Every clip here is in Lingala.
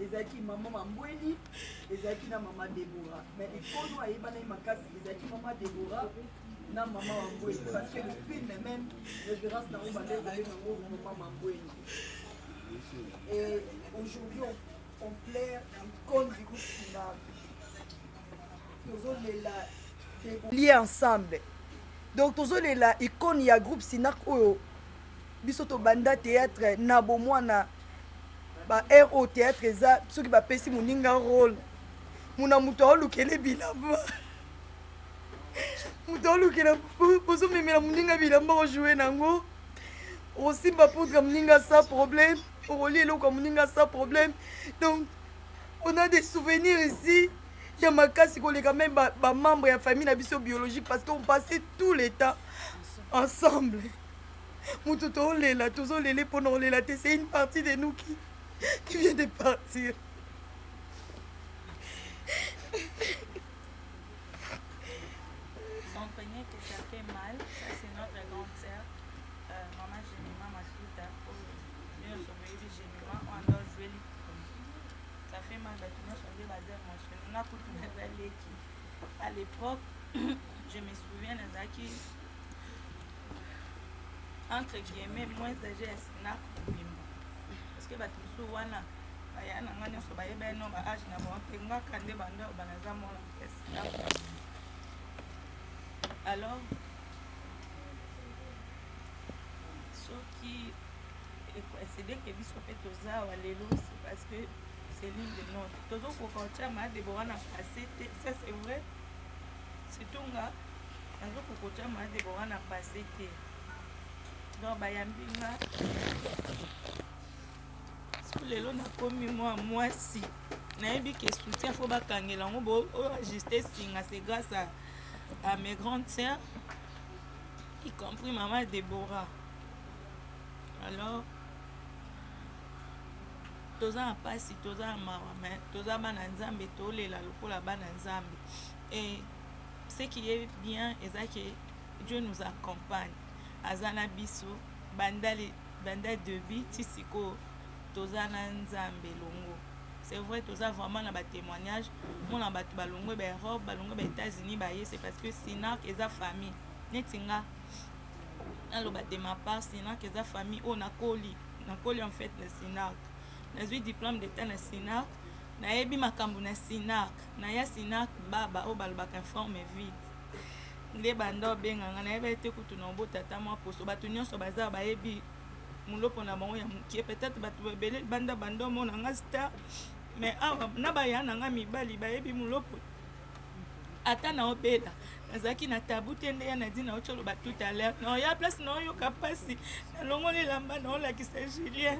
ezaki maman Mambweni, ezaki na maman Déborah. Mais ikono ayeba na makasi ezaki maman Déborah na maman Mambweni parce que le film même référence na Ombale ezali na maman Mambweni. Et aujourd'hui on plaire icône du groupe Sinar. Nous on est là liés ensemble. Donc tous on est là icône ya groupe Sinar oyo biso to banda théâtre na bomwana ba RO théâtre eza soki ba pesi muninga rôle muna muto olukele bilamba muto olukela poso memela muninga bilamba ko jouer nango aussi ba poudre muninga sans problème relier le comme muninga sans problème. Donc on a des souvenirs ici. Il y a makasi ko les quand même ba membres de la famille na biso biologique parce qu'on passait tout le temps ensemble. Muto lela tous lele pendant lela c'est une partie de nous qui vient de partir. Comprenez que ça fait mal, ça c'est notre grande sœur, maman Gémima Masuta, nous sommes venus Gémima, on doit jouer les ça fait mal, nous sommes des bases émotionnelles, on a tout le qui à l'époque, je me souviens de Zaki, entre guillemets, moins âgé à Sina parce que batusu wana aya na ngani so ba yeba no ba age na mo penga kande banda banaza mo la alors ce qui c'est dès que biso pe toza wa lelo c'est parce que c'est l'une de notre tozo ko koncha ma Déborah na passé ça c'est vrai c'est tout nga tozo ko koncha ma Déborah na passé donc bayambinga lelo nakomi mwasi nayebi ke soutien faut bakangela ngo bo ajuster singa c'est grâce à mes grandes sœurs y compris maman Déborah. Alors toza pasi toza mawa mais toza bana nzambe tolela lokola bana nzambe et ce qui est bien est que Dieu nous accompagne azana biso banda debi tisiko tozana nzambe longo. C'est vrai toza vraiment na ba témoignage mona batu balongo ba Europe balongo ba États-Unis ba c'est parce que Sinar eza famille netinga aloba de ma part Sinar eza famille o nakoli en fait na Sinar nazwi diplôme d'état na Sinar nayebi makambo na Sinar na ya Sinar baba o balobaka informe vite nde bando benganga nayebi te kutu na obotata mwa poso batu nyonso baza bayebi mulopo na bango ya mukie peut-être batu bebele banda bando mona nga star mais awa na baya na nga mibali bayebi mulopo ata na obela nazaki na tabu te nde ya na dina ocholo ba tout à l'heure non ya place non yo kapasi na longo le lamba na ola ki c'est Julien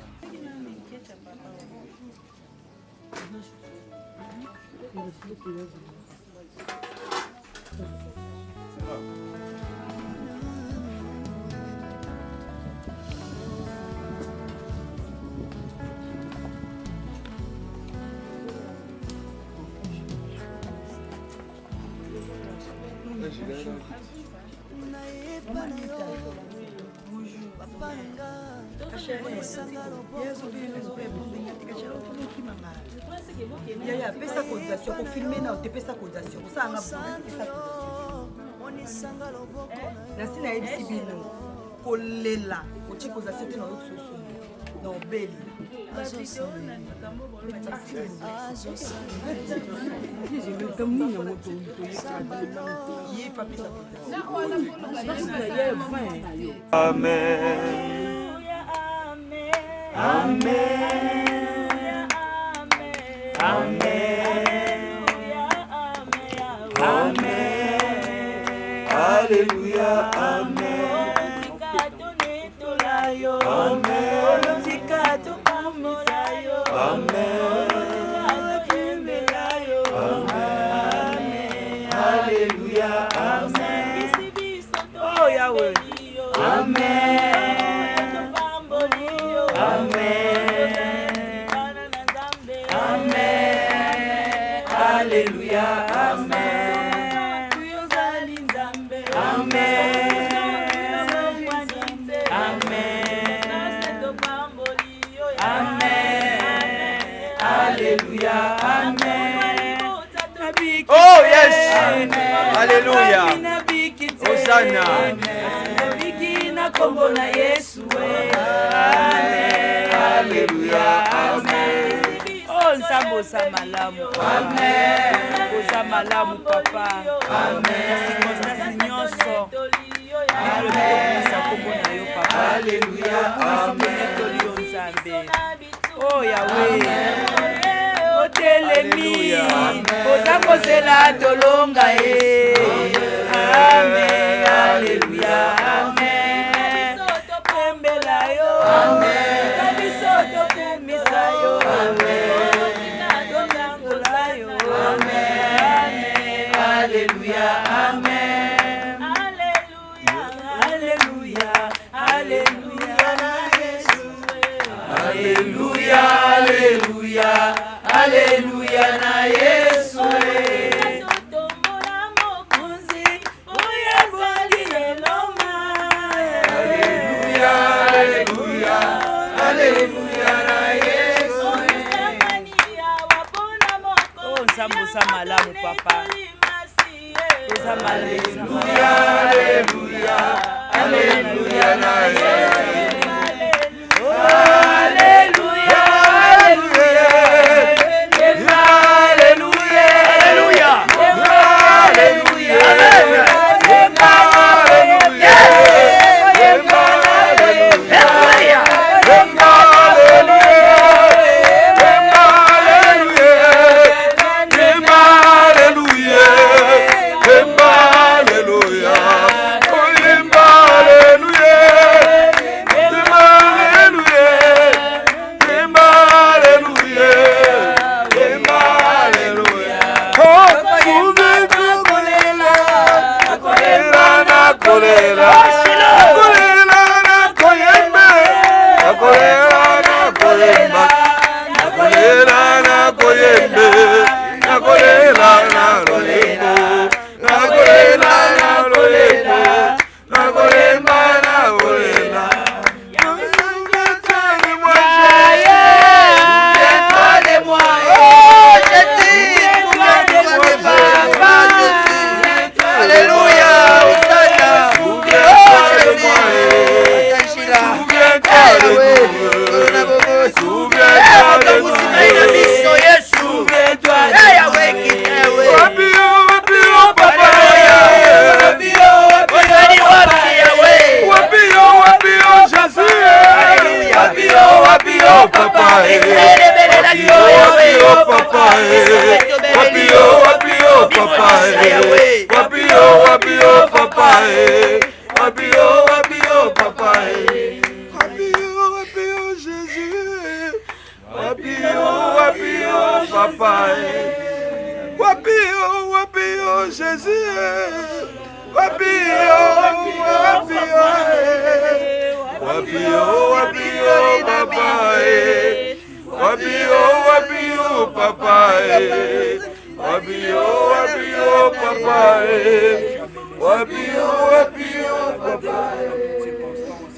Yaya pesa cotisation pour filmer na te pesa cotisation ça nga na sina ebisi bino kolela oche cotisation te na yo soso na obeli Alléluia, amen. Alléluia, amen. Oh Yahweh, amen. Amen. Amen. Alléluia, amen. Amen. Amen. Amen. Alléluia, Amen. Oh yes. Alléluia. Hosanna. Nabiki na kombo na Yesu. Amen. Alléluia, Amen. Oh, nzambe oza malamu. Amen. Oza malamu papa. Amen. Na circonstance nyonso. Amen. Sa kombo na yo papa. Alléluia, Amen. Tolio nzambe. Oh Yahweh. Otelemi. Oza kozela tolonga ye. Amen. Alléluia, Amen. Pembela yo. Amen. Kabiso tokumisa yo. Alléluia, Amen. Alléluia, Alléluia, Alléluia, Alléluia, Alléluia, na Yesu. Alléluia, Alléluia, Alléluia, na Yesu. Oh, nzambe sa malamu papa. Alléluia, Alléluia, Alléluia, na Yesu. Alléluia, Alléluia, Alléluia, Alléluia,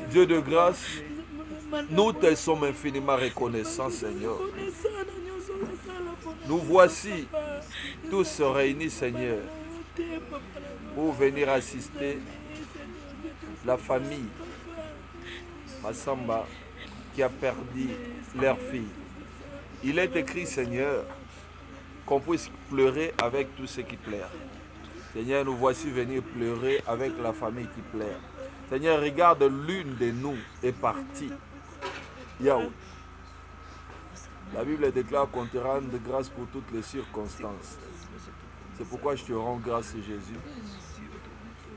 Dieu de grâce, nous te sommes infiniment reconnaissants, Seigneur. Nous voici tous réunis, Seigneur, pour venir assister la famille Massamba qui a perdu leur fille. Il est écrit, Seigneur, qu'on puisse pleurer avec tous ceux qui pleurent. Seigneur, nous voici venir pleurer avec la famille qui pleure. Seigneur, regarde, l'une de nous est partie. Yahweh. La Bible déclare qu'on te rende grâce pour toutes les circonstances. C'est pourquoi je te rends grâce, Jésus.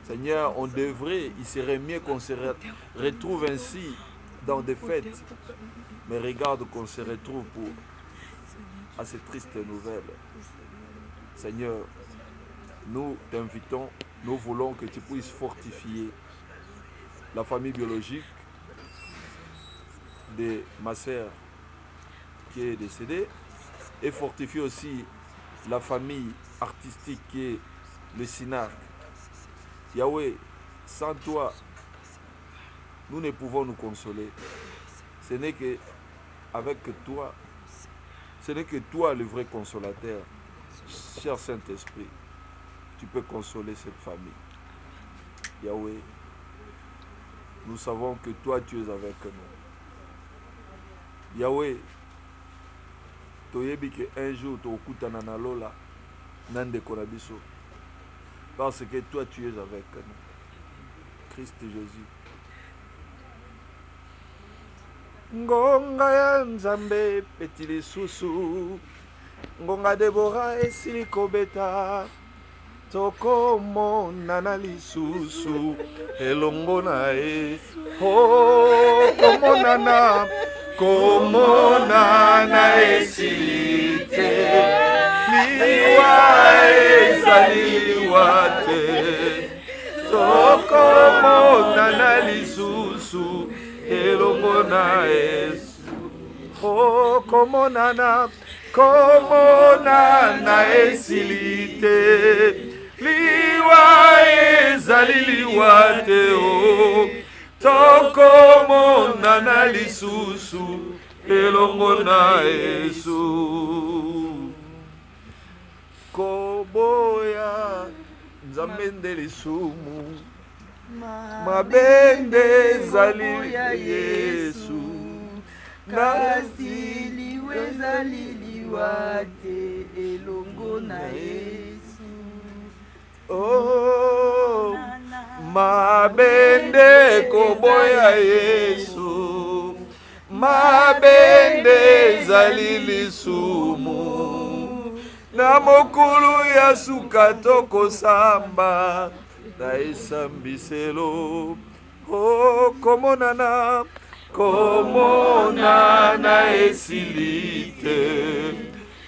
Seigneur, il serait mieux qu'on se retrouve ainsi dans des fêtes. Mais regarde qu'on se retrouve à ces tristes nouvelles. Seigneur, nous t'invitons, nous voulons que tu puisses fortifier la famille biologique de ma sœur qui est décédée et fortifier aussi la famille artistique qui est le Sinac. Yahweh, sans toi, nous ne pouvons nous consoler. Ce n'est qu'avec toi, Ce n'est que toi le vrai consolateur. Cher Saint-Esprit, tu peux consoler cette famille. Yahweh, nous savons que toi tu es avec nous. Yahweh, toyebi que un jour tu okutana na lola nande konabiso. Parce que toi tu es avec nous. Christ Jésus. Ngonga ya Nzambe peti lisusu. Ngonga Debora esili kobeta. Tokomona lisusu elongo na ye. Oh, komonana esili te. Liwa ezali liwa te. Tokomona lisusu elongo na Yesu. Oh, komonana esili te. Liwa ezali liwa te. Oh, tokomona lisusu elongo na Yesu. Koboya Nzambe nde lisumu mabende ezali Yesu. Kasi liwa ezali liwa te elongo na Yesu. Oh, mabende koboya Yesu. Mabende ezali lisumu na mokulu ya suka tokosamba na esambiselo. Oh, komonana esili te.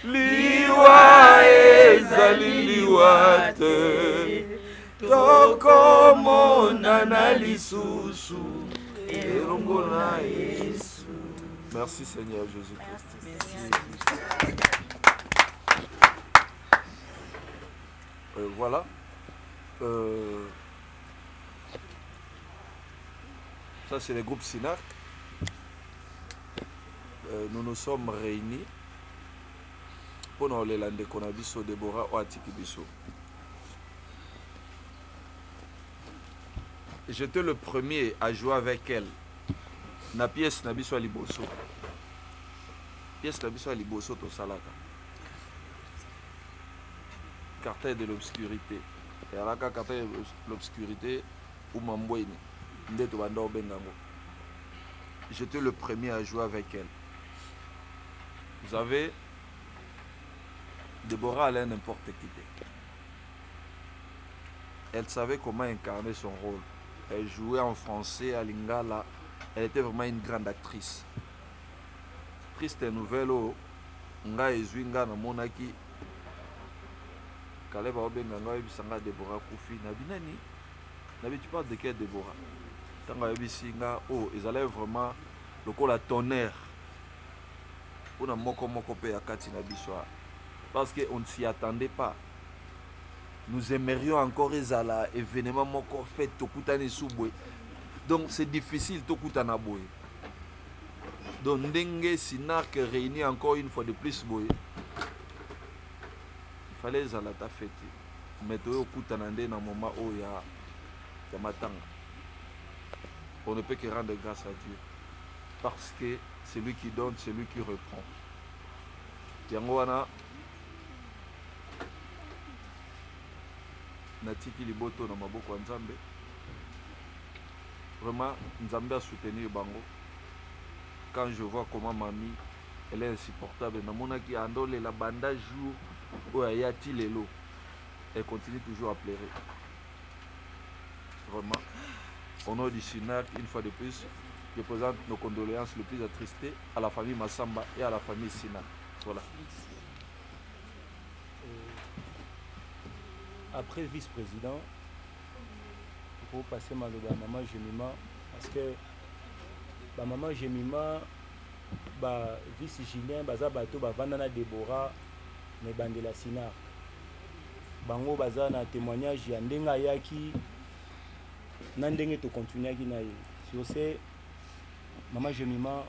Liwa ezali liwa te. Tokomonana lisusu elongo na Yesu. Merci Seigneur Jésus-Christ. Voilà. Ça c'est le groupe Sinac. Nous nous sommes réunis pour nous les lande konabiso Deborah ou Atikibiso. J'étais le premier à jouer avec elle. Na pièce nabiso liboso. Pièce nabiso liboso to salaka. Cartel de l'obscurité. Et à la cartel de l'obscurité ou Mamboini. Ndeto banda obengango. J'étais le premier à jouer avec elle. Vous avez Déborah allait n'importe qui. Elle savait comment incarner son rôle. Elle jouait en français à Lingala. Elle était vraiment une grande actrice. Triste nouvelle, nga ezwinga na monaki. Kaleba obenga nga ebisanga Déborah kufi na binani. Nabi tu parles de quelle Déborah? Tanga ebisinga ils allaient vraiment lokola tonnerre. Pour moko pe akati na biswa. Parce qu'on ne s'y attendait pas. Nous aimerions encore ezala événement moko fait tokutani subwe. Donc c'est difficile tokutana boy. Donc ndenge Sinac réuni encore une fois de plus boy. Il fallait ezala ta fête. Mais to kutana nde na moment o ya matanga. On ne peut que rendre grâce à Dieu. Parce que c'est lui qui donne, c'est lui qui reprend. Yangoana natiki liboto na maboko ya Nzambe. Vraiment Nzambe a soutenu bango. Quand je vois comment mamie elle est insupportable, namonaki andole la banda jour où ayati lelo. Elle continue toujours à pleurer. Vraiment au nom du Sinac, une fois de plus, je présente nos condoléances les plus attristées à la famille Massamba et à la famille Sinac. Voilà. Après vice-président, il faut passer mal au maman Jemima parce que maman Jemima, vice Julien, baza bato bavandana Déborah, mais bandela Sinac. Bango baza na témoignage ya ndenga yaki na ndenge to continuer ki na ye. Sur ce, maman Jemima,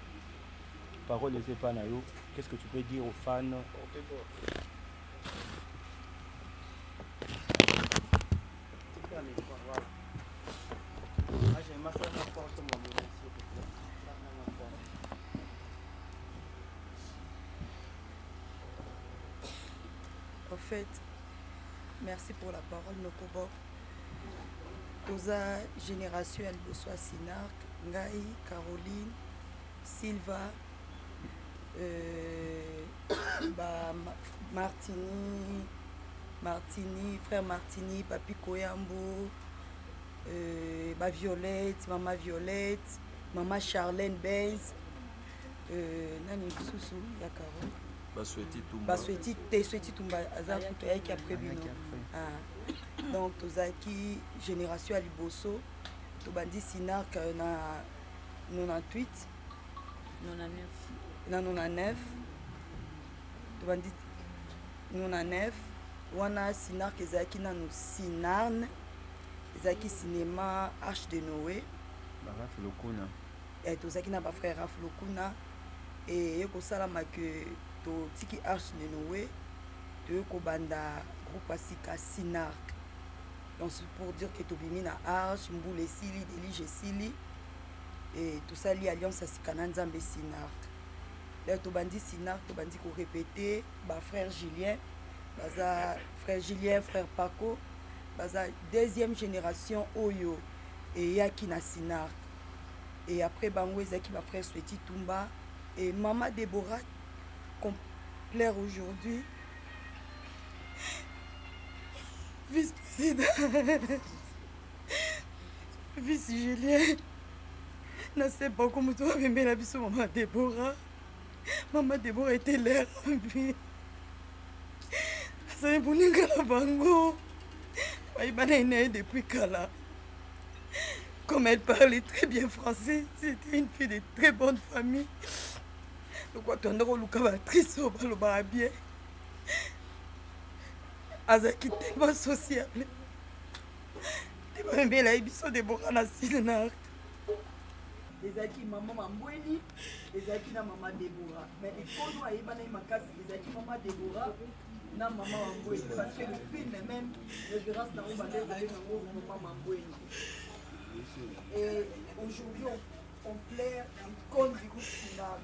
parole de pas na yo. qu'est-ce que tu peux dire aux fans? En fait, merci pour la parole, Nokobo. Toza génération ya liboso ya Sinark, Ngai, Caroline, Silva, Martini, frère Martini, Papi Koyambo, Violette, Maman Charlène Benz, Nani Susu, Yakaro. Basweti Tumba, Azar Kutoya qui a prévu. Donc, Tozaki, génération à Liboso, Tobandi Sinark na 98, 99, Tobandi 99, Wana Sinark Ezaki Nano Sinarn, Ezaki Cinéma Arche de Noé, Baraf Lokuna. Et Tozaki na ba frère Raf Lokuna, et Yoko Salama que to Tiki Arche de Noé, Yoko Banda groupe Asika Sinark. Donc c'est pour dire que Tobimi na Arche, Mboule Sili, Delige Sili, et tout ça lié alliance à Sikananzambe Sinark. Là Tobandi Sinark, Tobandi qu'on répétait, frère Julien, frère Paco, deuxième génération Oyo et Yakina Sinark. Et après Bango Ezaki, frère Sweti Tumba et Maman Déborah qu'on plaire aujourd'hui. Vice-président, vice-Julien, je ne sais pas comment tu vas aimer la vie sur Maman Déborah. Maman Déborah était l'air en vie. Ça est bon, Ngala Bango. Depuis Kala. Comme elle parlait très bien français, c'était une fille de très bonne famille. Donc, quand on a eu triste, on a bien. Azaki tellement sociable. Tellement la émission de Borana Sinark. Ezaki maman Mambweni, Ezaki na maman Déborah. Mais il faut nous aller dans makasi, Ezaki maman Déborah, na maman Mambweni. Parce que le film même, référence dans maman Mambweni. Et aujourd'hui, on plaire l'icône du groupe Sinark.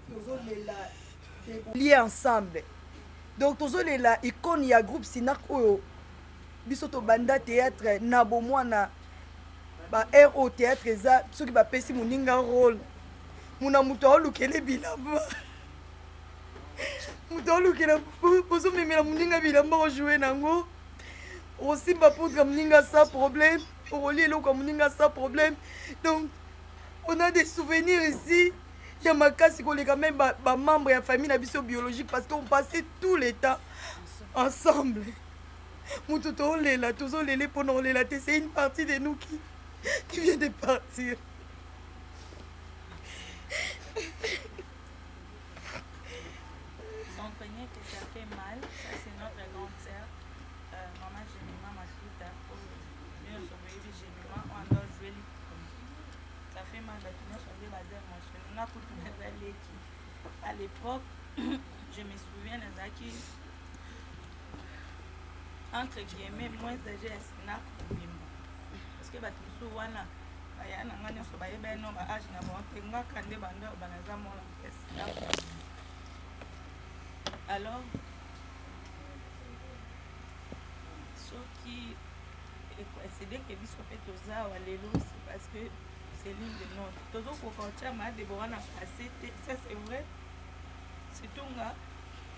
Nous sommes liés ensemble. Donc toujours la icône ya groupe Sinark oyo bisoto banda théâtre na bomwana ba RO théâtre eza soki ba pesi muninga rôle muna muto olukele bilamba muto olukela poso memela muninga bilamba ko jouer nango aussi ba poudre muninga sans problème oli eloko muninga sans problème. Donc on a des souvenirs ici. Il y a ma casse qui même membre de la famille biologique parce qu'on passait tout le temps ensemble. C'est une partie de nous qui vient de partir. Comprenez que ça fait mal, ça c'est notre grande sœur, maman Jémima Matuta, nous sommes Jémima, on doit jouer. Ça fait mal, nous sommes basés émotionnels. À l'époque, je me souviens d'Azaki, entre guillemets, moins âgé à Sinark. Parce que Batusu Wana, Bayana, Nganyo, Bayabeno, Ajna, Tenga, Kande, Bando, Banazamo, alors, ce qui est bien que vous soyez tous à l'élo, c'est parce que c'est l'une de nous. Toujours pour quand tu as ma Déborah n'a passé, ça c'est vrai. C'est tout là.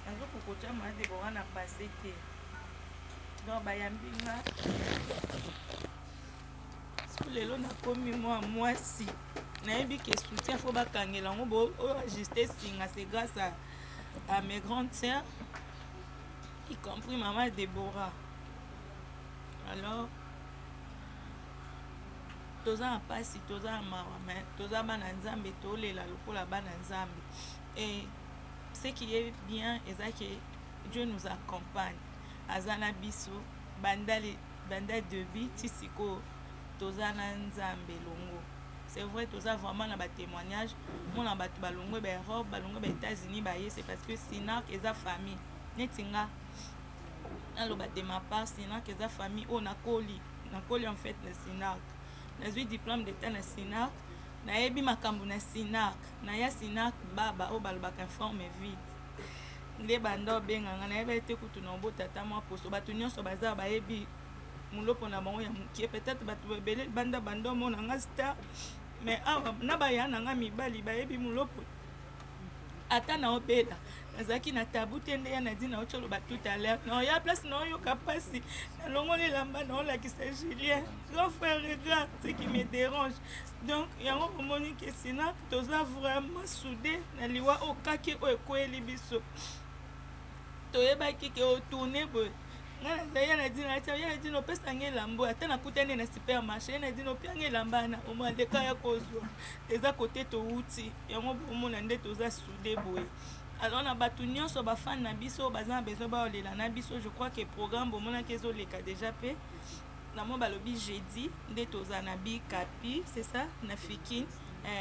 Toujours pour quand tu as ma Déborah n'a passé. Donc, Bayambina, sur les lots, n'a commis moi si. N'a dit que soutien faut pas quand il a ajusté c'est grâce à mes grandes sœurs, y compris maman Déborah. Alors, toza pasi toza mawa mais toza bana nzambe tolela lokola bana nzambe. Et ce qui est bien est que Dieu nous accompagne. Azana biso banda debi tisiko toza na nzambe longo. c'est vrai toza vraiment na batémoignage mona bato balongwe baeurope balongwe baétats-unis baye c'est parce que Sinak eza famille neti nga naloba de ma part Sinak eza famille oyo nakoli en fait na Sinak nazwi diplôme d'état na Sinak nayebi makambo na Sinak naya Sinak baba oyo balobaka informe vite nde banda obenganga nayebi ete kutu na obota ata mwa poso bato nyonso baza bayebi mulopo na bango ya mokie peut-être bato ebele banda omonanga star mais awa na baya nanga mibali bayebi mulopo ata na obela nazalaki na tabu te nde ya nadi na otoloba tout à l'heure naoya place naoyoka mpasi nalongoli elamba naolakisa Julien grand frère regarde ce qui me dérange donc yango omoni ke Sinak toza vraiment soudé na liwa oyo kaki oyo ekweli biso toyebaki ke otourne boye nga nazali ya nadina atia ya nadina opesanga elamba ata nakutani na supermarché ya nadina opianga elamba wana omo aleka ya kozwa eza kote touti yango bomona nde toza soudé boye alors na bato nyonso bafane na biso baza na besoin baolela na biso je crois que programme bomonaki ezoleka déjà mpe namo balobi jeudi nde toza na bikapi c'est ça na fikine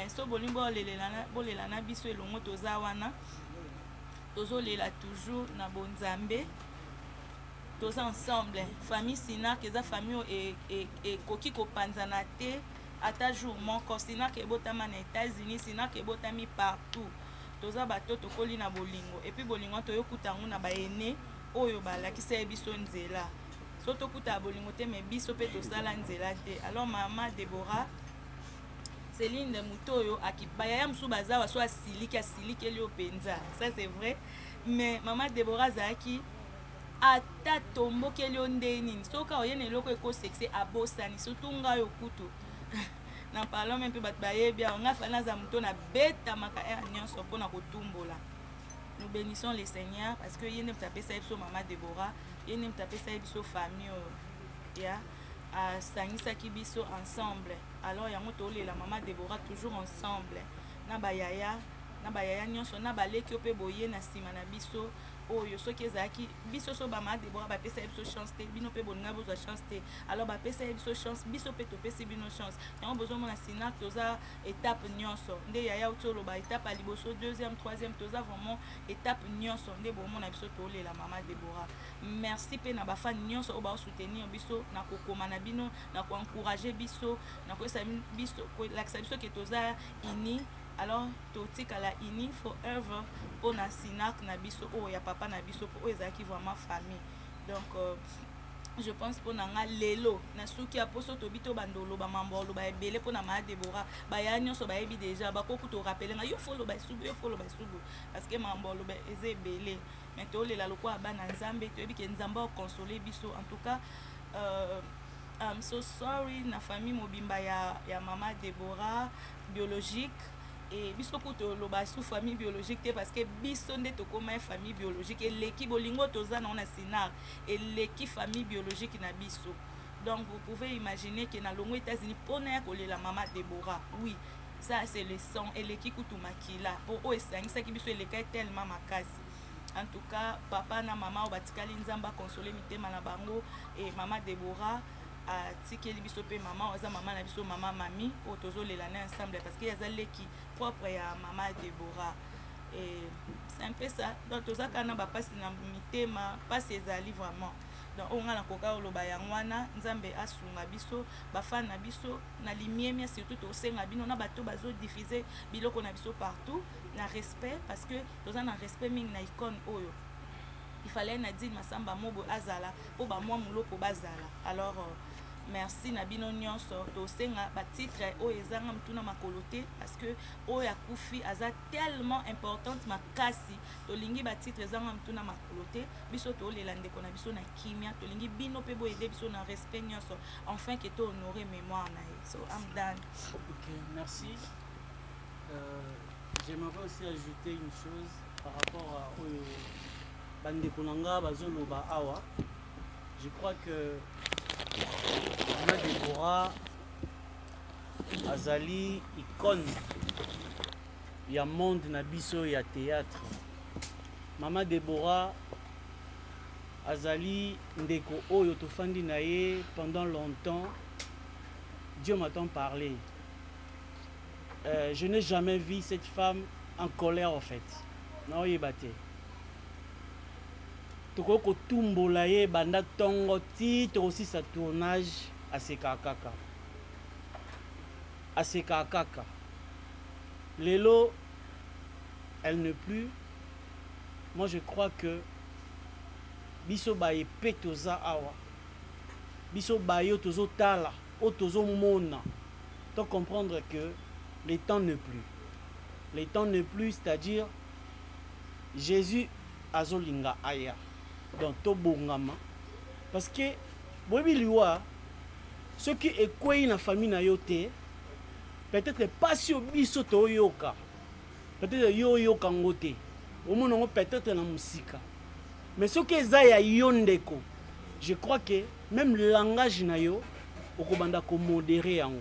so bolingi bolela na biso elongo toza wana tozolela toujours na bonzambe toza ensemble famille Sinak eza famille oyo ekoki kopanzana te ata jour moko Sinak ebotama na États-Unis Sinak ebotami partout toza bato tokoli na bolingo epuis bolingo toyokuta yango na baene oyo balakisa ye biso nzela so tokuta bolingo te me biso mpe tosala nzela te alors mama Deborah Céline de moto oyo bayaya mosusu bazawa so asiliki eli openza ça c'est vrai mais mama Deborah azalaki ata tombokeli yo nde nini soki oyena eloko ekosexe abosani surtout ngai okutu na parlant mpe bato bayebi awo nga fana aza moto na betamaka ere nyonso mpona kotumbola nous bénissons le Seigneur parce que ye nde moto apesa ye biso mama Deborah ye nde moto apesa ye biso famille oyo ya asangisaki biso ensemble alors yango tolela mama Deborah toujours ensemble na bayaya nyonso na baleki oyo mpe boye na nsima na biso oyo soki ezalaki biso so bama Deborah bapesa ye biso chance te bino mpe bolinga bozwa chance te alors bapesa ye biso chance biso mpe topesi bino chance yango bozomona Sinak toza étape nyonso nde yaya uti oloba étape ya liboso deuxième troisième toza vraiment étape nyonso nde bomona biso tolela mama Deborah merci mpe na bafani nyonso oyo baosoutenir biso na kokoma na bino na koencourage biso na kolakisa biso ke toza ini alors totikala ini forever mpona Sinak na biso oyo ya papa na biso po oyo ezalaki vraiment famille donc je pense mpona nga lelo na suki ya poso tobi to bandoloba mambo oloba ebele mpona mama Deborah baya nyonso bayebi déjà bakoki torapele nga yo foloba esubu parce que mambo oloba eza ebele mais tolela lokola bana nzambe toyebi ke nzambe okonsole biso en tout cas I'm so sorry na famille mobimba ya mama Deborah biologique et biso kuto loba sous famille biologique te parce que biso nde tokoma famille biologique eleki bolingo toza na Sinak eleki famille biologique na biso donc vous pouvez imaginer que na longo États-Unis pona ya kolela mama Deborah oui ça c'est le sang eleki kutu makila po o esangisaki biso eleka tellement makasi en tout cas papa na mama obatikali nzamba consoler mitema na bango et mama Deborah atikeli biso mpe mama oza mama na biso mama mami oyo tozolela na ensemble parce que yaza leki propre ya mama Deborah et c'est un peu ça donc toza kaka na bapasi na mitema mpasi ezali vraiment donc oyo nga nakoka oloba yango wana nzambe asunga biso bafani na biso na limiemia surtout tosenga bino na bato bazodiffuser biloko na biso partout na respect parce que toza na respect mingi na icône oyo il fallait Nadine Masamba Mobo azala po ba mwa muloko bazala alors merci na bino nyonso tosenga ba titre o ezanga mtuna makolote parce que o ya kufi aza tellement importante makasi tolingi ba titre ezanga mtuna makolote biso to lela ndeko na biso na kimia tolingi bino pe bo aider biso na respect nyonso enfin que to honorer mémoire na so I'm done. OK, merci. J'aimerais aussi ajouter une chose par rapport à bandeko nanga bazoloba awa. Je crois que Mama Deborah azali icône ya monde na biso ya théâtre. Mama Deborah azali ndeko oyo tofandi na ye pendant longtemps. Dieu m'a tant parlé. je n'ai jamais vu cette femme en colère en fait. Non, il battait. Toko kotumbola ye banda tongo ti to aussi sa tournage à Sekakaka. À Sekakaka. Lelo, elle ne plus. Moi je crois que biso ba epé toza awa. Biso ba yo tozo tala, o tozo mona. Donc comprendre que les temps ne plus. Les temps ne plus, c'est-à-dire Jésus azolinga aya. Donc to bongama. Parce que boyebi liwa ceux qui ékwei na famille na yo te, peut-être pas si biso to yoka. Peut-être yo yoka ngote. Au moins peut-être na musika. Mais ce qui est ya yondeko, je crois que même le langage na yo okobanda ko modérer yango.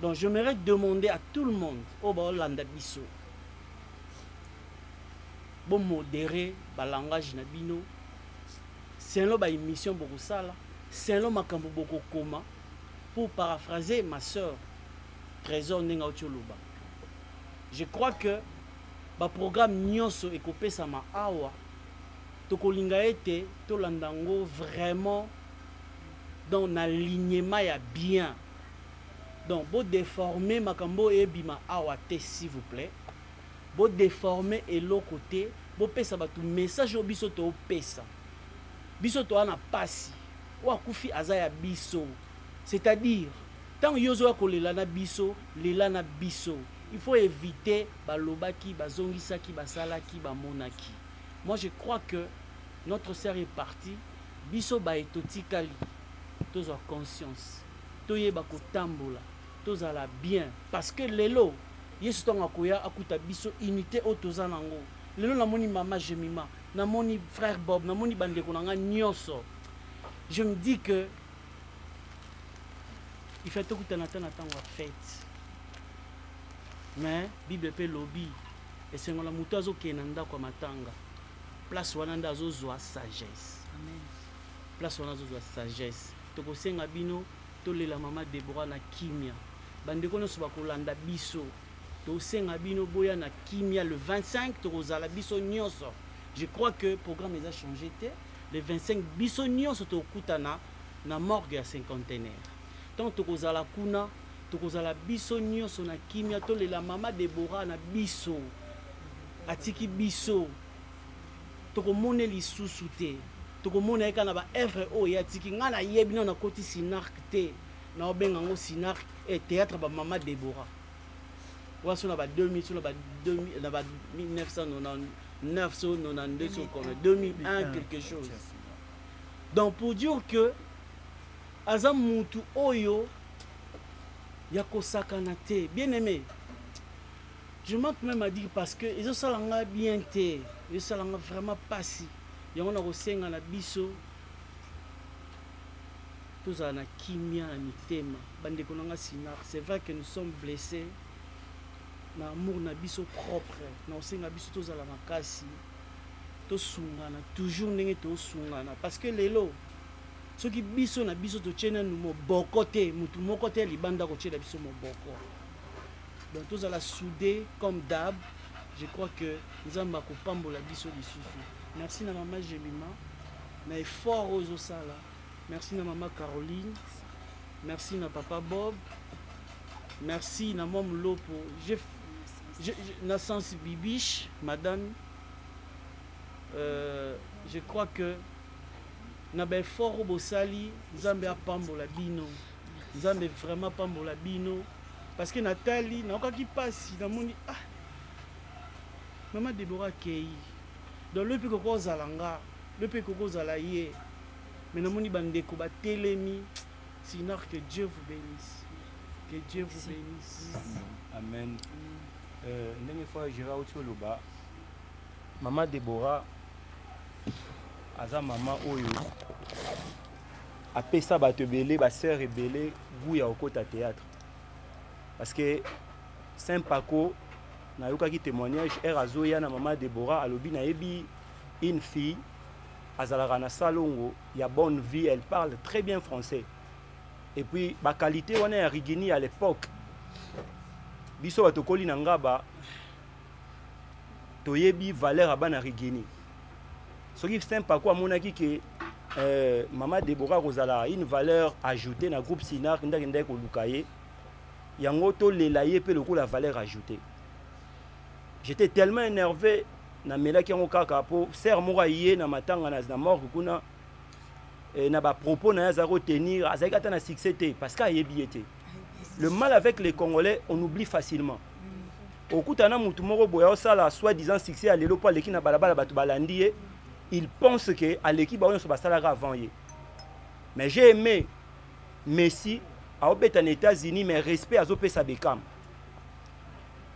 Donc j'aimerais demander à tout le monde au Holanda biso bon modérer ba langage na bino. C'est là ba émission beaucoup ça là. C'est là makambo beaucoup koma pour paraphraser ma sœur Trésor Nenga Ocholoba. Je crois que ba programme nyonso ekopé sa ma awa to kolinga ete to landango vraiment dans l'alignement ya bien. Donc, vous déformez makambo et bima awate s'il vous plaît. Vous déformez et l'autre côté, vous pesa ba tout message au biso to pesa. Biso to ana pasi. Wa kufi azaya biso. C'est-à-dire, tant yozo akolela na biso, lela na biso. Il faut éviter ba lobaki, ba zongisaki, ba salaki, ba monaki. Moi je crois que notre sœur est partie. Biso ba etotikali. Tous en conscience. Toyeba ko tambola. Tozala bien parce que lelo yesu tonga koya akuta biso unité o tozana ngo lelo na moni mama Jemima na moni frère Bob na moni bande ko nga nyonso je me dis que il fait tout na tango fête mais bible pe lobby et c'est ngala muto azo kenanda kwa matanga place wana ndazo zwa sagesse amen place wana zo zwa sagesse to ko senga bino to lela mama Deborah na kimia bandeko nyonso bakolanda biso tosenga bino boya na kimia le 25 tokozala biso nyonso. Je crois que le programme a changé. Le 25 biso nyonso tokutana na morgue ya cinquantenaire. Donc tokozala kuna tokozala biso nyonso na kimia to lela mama Deborah na biso atiki biso tokomone lisusu te tokomona eka na ba œuvre o ya tiki ngana yebi na koti sinark te na obenga ngo sinark et théâtre ba mama Deborah wa sona ba 2000 sona ba 2000 na ba 1992 comme 2001 quelque chose. Donc pour dire que azam mutu oyo ya kosakana te bien aimé. Je manque même à dire parce que ils ont ça langa bien te ils ça langa vraiment pas si yango na kosenga na biso tous na kimia na mitema bande konanga sinar. C'est vrai que nous sommes blessés na amour na biso propre na osenga biso tous la makasi to sungana toujours ndenge to sungana parce que lelo soki biso na biso to tchena nous mo bokote mutu moko te libanda ko tchela biso mo boko. Donc tous la soudé comme d'hab. Je crois que nous avons beaucoup la biso lisusu. Merci na maman Jemima na effort aux sala. Merci na maman Caroline. Merci na papa Bob. Merci na maman Lopo. Na sens Bibiche, madame. Je crois que na ba effort au Bosali, Nzambe a pambola bino. Nzambe vraiment pambola bino. Parce que Nathalie, na qui passe, na moni ah. Maman Deborah Kei. Donc le peko zalanga, le peko zalaye. Mais na moni bandeko ba telemi. Sinon que Dieu vous bénisse. Que Dieu vous bénisse. Amen. Ndenge fois jira otoloba. Maman Deborah aza maman oyo. Apesa bato belé, ba sœur ebelé, goût ya okota théâtre. Parce que Saint Paco na yokaki témoignage erazoya na maman Deborah alobi na yebi une fille azalaka na salongo ya bonne vie, elle parle très bien français et puis ba qualité wana ya rigini à l'époque biso batokoli na ngaba toyebi valeur à bana rigeni soki Saint Paco amonaki ke Maman Déborah Rosala une valeur ajoutée dans le groupe Sinar ndakende ko lukaye yango to lelaye pe le la valeur ajoutée. J'étais tellement énervé na melaki yango kaka po ser moko yé na matanga na mort kuna na ba propos na za retenir azaki ata na succès te parce que ayebi été. Le mal avec les Congolais, on oublie facilement. Okutana mutu moko boya osala soi-disant succès à lelo po aleki na balabala batu balandi il pense que à l'équipe on se basala avant hier. Mais j'ai aimé Messi à obéter en États-Unis mais respect à zopé sa bekam.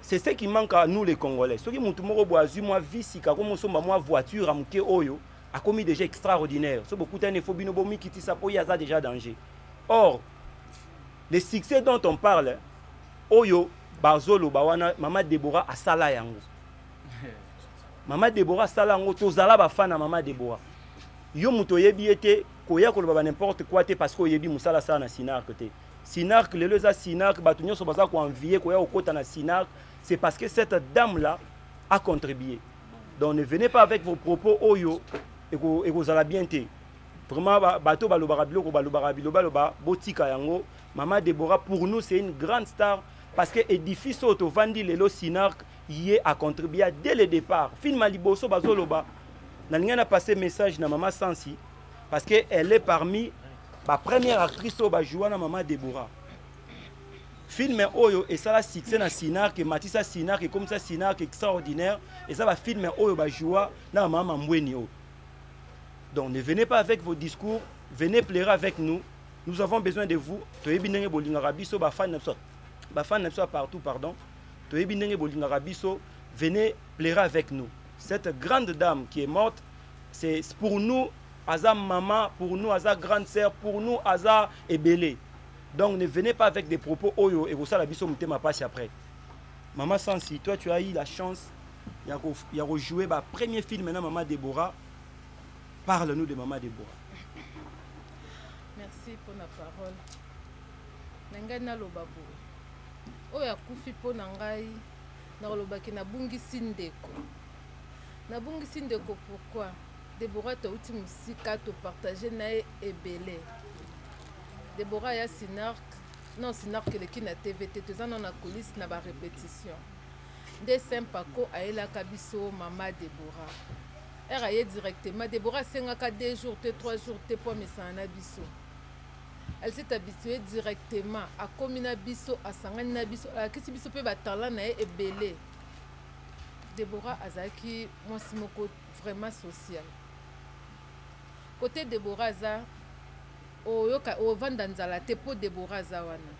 C'est ce qui manque à nous les Congolais. Ceux qui mutu moko boazu moi visi ka comme somba moi voiture amuke oyo a commis déjà extraordinaire. So beaucoup tane fo bino bomi kiti sa po yaza déjà danger. Or les succès dont on parle oyo bazolo bawana Maman Déborah asala yango. Maman Déborah sala yango tozala ba fan na Maman Déborah. Yo muto yebi ete koya ko ba n'importe quoi te parce que yebi musala sala na Sinark te. Sinark lelo za Sinark batunyo so baza ko envier koya okota na Sinark, c'est parce que cette dame là a contribué. Donc ne venez pas avec vos propos oyo et ko zala bien te. Vraiment bato balobara biloko balobara biloba botika yango. Maman Déborah pour nous c'est une grande star parce que édifice auto vandi lelo Sinark y a contribué dès le départ. Film Maliboso bazoloba. N'a passé message na Maman Sansi parce que elle est parmi la première actrice au jouer na Maman Déborah. Film oyo et ça la succès na Sinark Matissa Sinark et comme ça Sinark extraordinaire et ça va film oyo ba jouer na Maman Mbweni o. Donc ne venez pas avec vos discours, venez pleurer avec nous. Nous avons besoin de vous. Toyebi ndenge bolingaka biso ba fan na partout pardon. Venez pleurer avec nous. Cette grande dame qui est morte, c'est pour nous, Aza maman, pour nous, Aza grande sœur, pour nous, Aza ebélé. Donc ne venez pas avec des propos oyo et vous ça la biso mutema passe après. Maman Sansi, toi tu as eu la chance de rejouer le premier film maintenant Maman Déborah. Parle-nous de Maman Déborah. Merci pour la parole. Nangana lobabu. Oya kufi po nangai na lobaki na bungisi ndeko. Na bungisi ndeko pourquoi? Déborah ta uti musika to partager na ebele. Déborah ya Sinark, non Sinark le ki na TVT tozana na coulisse na ba répétition. De Saint Paco aela kabiso Maman Déborah. Elle a directement Déborah sengaka 2 jours, 3 jours, pour mesana biso. Elle s'est habituée directement à Komina biso, à Sangana biso, à Kisi biso pe batala na ebele. Déborah azaki moi simoko vraiment social. Côté Déborah za oyoka o vandanzala te po Déborah za wana.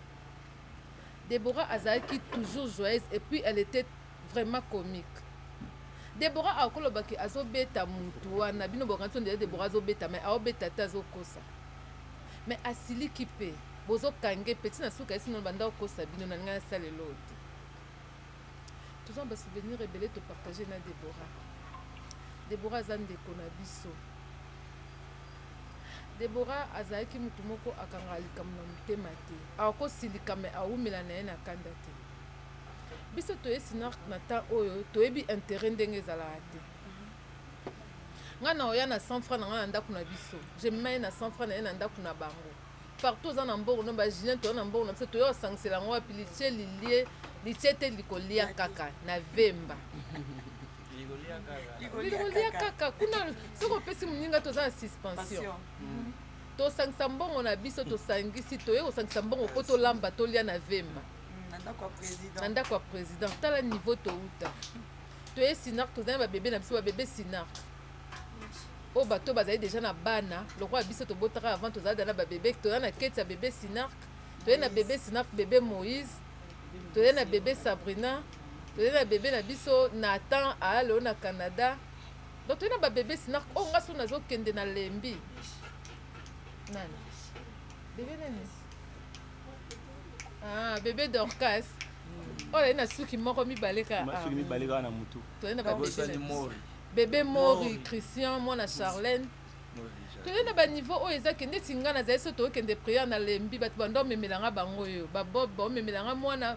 Déborah azaki toujours joyeuse et puis elle était vraiment comique. Déborah a kolobaki azobeta mutu wana bino bokanto ndele Déborah azobeta mais aobeta tazokosa. Mais asili kipe bozo kange petit na suka esi no banda okosa bino na ngana sale lote. Tous en souvenir rebelle to partager na Déborah. Déborah zande kona biso. Déborah azaki mutu moko akangali kamna mutema te. Ako silika me aumela na na kanda te. Biso toye Sinark na ta oyo toyebi intérêt ndenge zala te. Ngana oya na 100 francs na ngana ndaku na biso. Je mets na 100 francs na ndaku na bango. Partout za na mbongo no ba Julien to na mbongo na biso toyo sangsela ngo apiliche lilie lichete likolia kaka na Vemba. Likolia kaka kuna soko pesi muninga to za suspension. To sangsa mbongo na biso to sangisi toyo sangsa mbongo ko to lamba to lia na Vemba. Nanda kwa président tala niveau to uta to est Sinark to za ba bébé na biso ba bébé Sinark o bato bazali déjà na bana le roi biso to botaka avant to za na ba bébé to na kete ya bébé Sinark to na bébé Sinark bébé Moïse to na bébé Sabrina to na bébé na biso Nathan a lo na Canada donc to na ba bébé Sinark o ngaso na zo kende na lembi nani bébé nani. Ah, bébé Dorcas. Oh, il y a un souki mort mi baleka. Souki mi baleka na mutu. Tu na bébé Mori Christian, moi na Charlène. Tu na ba niveau o ezaki ndeti ngana za eso to kende prière na lembi bat bando memelanga bango yo. Ba bob bo memelanga mwana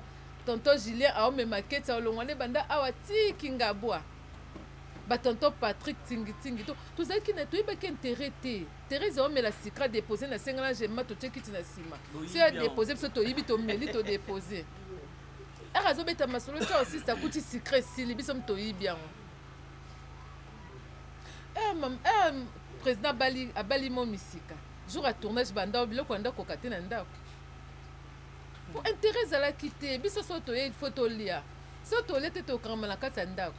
tonton Julien aomema keti olongwane banda awa tiki ngabwa batonton Patrick tingi tozalaki na toyebaki intérêt te Thérèse aomela sikra déposé na sengana gema totieki ti na nsima so ya déposé biso toyibi tomeli todéposé ere azobeta masolo ti osista kuti sikra esili biso toyibi yango président abali mo misika jour ya tournage bandao biloko ya ndako koka te na ndako po intérêt ezalaki te biso so toye il faut tolia so tolia te tokangama na kati ya ndako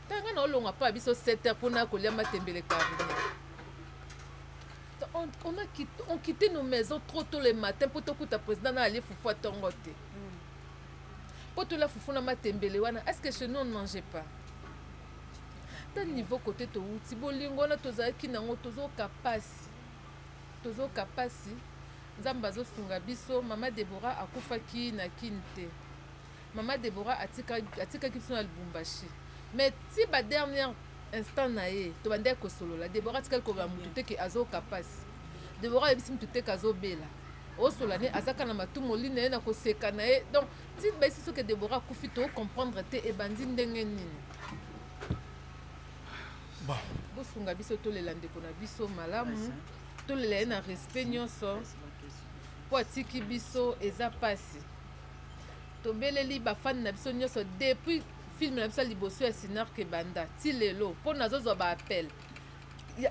tanga na olonga mpa biso 7 heures mpona kolia matembele carine on quittait nos maisons trop tôt le matin mpo tokuta président na alie fufu atongo te mpo tolia fufu na matembele wana est ce que chez nous on ne mangeait pas ta niveau côté touti bolingo wana tozalaki nango tozoka pasi nzambe azosunga biso mama Deborah akufaki na kini te mama Deborah atikaki biso na Lubumbashi mais ti ba dernier instant na ye tobandeki kosolola Deborah atikali koba mutu te ke azoka pasi Deborah yebisi mutu te ke azobela osola ne azaka na matumoli na ye na koseka na ye donc ti baisi soki Deborah akufi tocomprendre te ebandi ndenge nini bosunga biso tolela ndeko na biso malamu tolela ye na respect nyonso mpo atiki biso eza pasi tobeleli bafani na biso nyonso depuis filme na biso ya liboso ya Sinark ebanda ti lelo mpo nazozwa baappel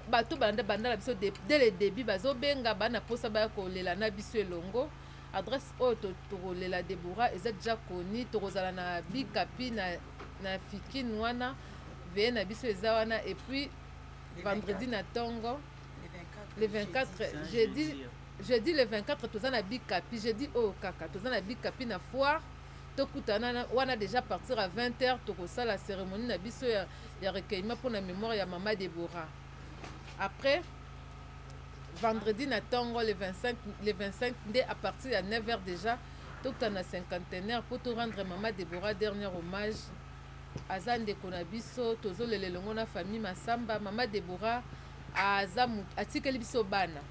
bato banda na biso dès le début bazobenga bana mposa baya kolela na biso elongo adresse oyo tokolela Deborah eza deja koni tokozala na bikapi na fikine wana veye na biso eza wana et puis vendredi na tongo le 24 jeudi le 24 toza na bikapi jeudi oyo kaka toza na bikapi na foire tokutana wana déjà partir à 20h tokosala cérémonie na biso ya recueillement pour la mémoire ya mama Deborah après vendredi na tongo le 25 nde à partir ya 9h déjà tokutana na cinquantenaire pour to rendre mama Deborah dernier hommage aza ndeko na biso tozolela elongo na famille Masamba mama Deborah aza atikeli biso bana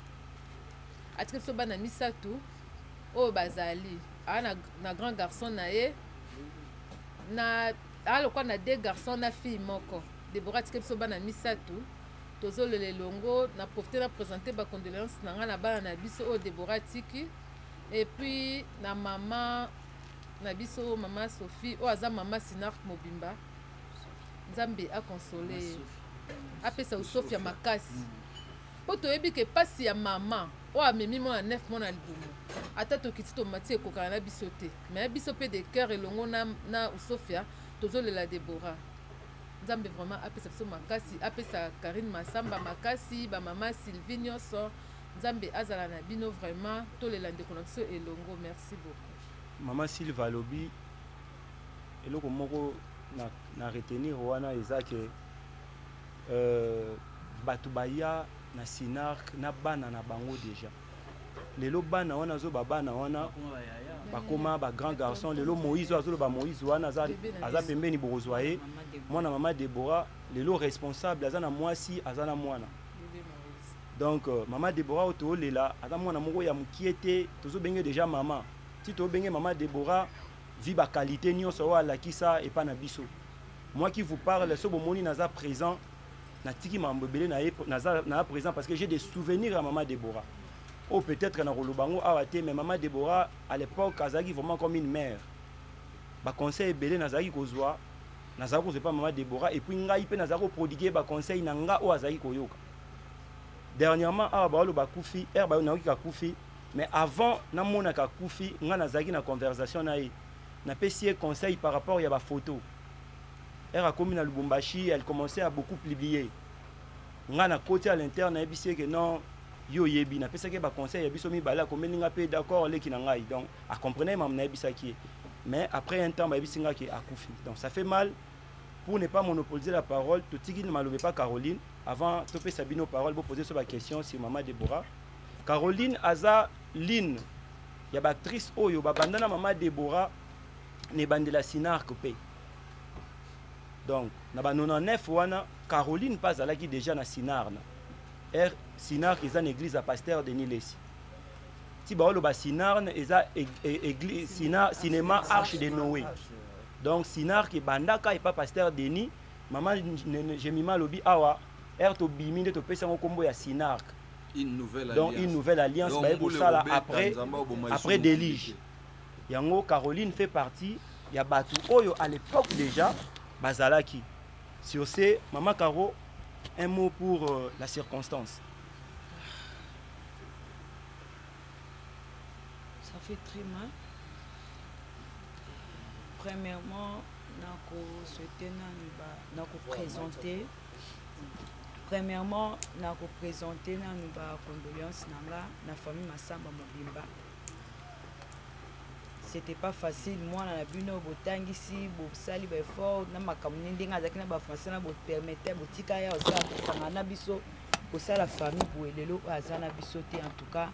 misatu oyo bazali na grand garçon na ye alokwa na 2 garçons na fille moko Deborah atikeli biso bana misatu tozolela elongo na profite na présenter bacondoléance na nga na bana na biso oyo Deborah tiki et puis na mama na biso mama Sophie oyo aza mama Sinark mobimba nzambe akonsole apesa usofi ya makasi po toyebi ke pasi ya mama oyo amemi mwana 9 mwana libumu ata tokiti tomati ekokana na biso te me biso mpe de cœur elongo na usofia tozolela Deborah nzambe vraiment apesa biso makasi apesa Karine Masamba makasi bamama Sylvie nyonso nzambe azala na bino vraiment tolela ndeko na biso elongo merci beaucoup mama Sylva alobi eloko moko na retenir wana eza ke bato baya na Sinark na bana na bango déjà lelo bana wana zo bana wana bakoma ba grand garçon lelo Moïse azoloba Moïse wana aza pembeni bokozwa ye mwana mama Deborah lelo responsable aza na mwasi aza na mwana donc mama Deborah otolela aza mwana moko ya mukiete tozobenge déjà mama si tobenge mama Deborah vi ba qualité nyonso oyo alakisa epa na biso moi qui vous parle so bomoni naza présent na tiki mambo belé na présent parce que j'ai des souvenirs à maman Deborah oh peut-être na rolobango awate mais maman Deborah à l'époque azaki vraiment comme une mère ba conseil belé nazaki kozwa nazaki kozwa pas maman Deborah et puis ngai pe nazaki prodiguer ba conseil na nga o azaki koyoka dernièrement awa ba lo ba kufi ba na ka kufi mais avant na mona ka kufi nga nazaki na conversation na ye na pesi conseil par rapport ya ba photo elle a commis à Lubumbashi, elle commençait à beaucoup publier. On a côté à l'interne, elle dit que non, yo yebi, na pesa que ba conseil, elle dit bala comme ninga pe d'accord les kinangai. Donc, à comprendre même na bisa qui. Mais après un temps, ba dit singa qui a koufi. Donc ça fait mal pour ne pas monopoliser la parole. Tout tiki ne malobé pas Caroline. Avant, topé Sabino parole pour poser sur la question sur maman Deborah. Caroline aza Line. Ya ba actrice oyo ba bandana maman Deborah ne bandela Sinark pe. Donc, na ba 99 wana Caroline pas alaki déjà na Sinark. Sinark est une église à pasteur de Nilesi. ti baoloba Sinarne eza cinéma Arche de Noé. Donc Sinar qui bandaka et pas pasteur Denis, maman Jemima lobi awa erto bimi de to pesa kombo ya Sinar. Une nouvelle donc alliance. Une nouvelle alliance pour ça après Délige. Yango Caroline fait partie ya batu oyo à l'époque déjà bazalaki. Sur ce, maman Caro, un mot pour la circonstance. Ça fait très mal. Premièrement, nako souhaiter nako présenter. Premièrement, nako présenter nanu ba condoléances nanga na famille Masamba Mobimba. C'était pas facile. Moi na bino botangisi bosali ba effort na makamuni ndinga zaki na ba français na bo permettre botika ya osala na biso kosala famille boelelo azana biso te. En tout cas,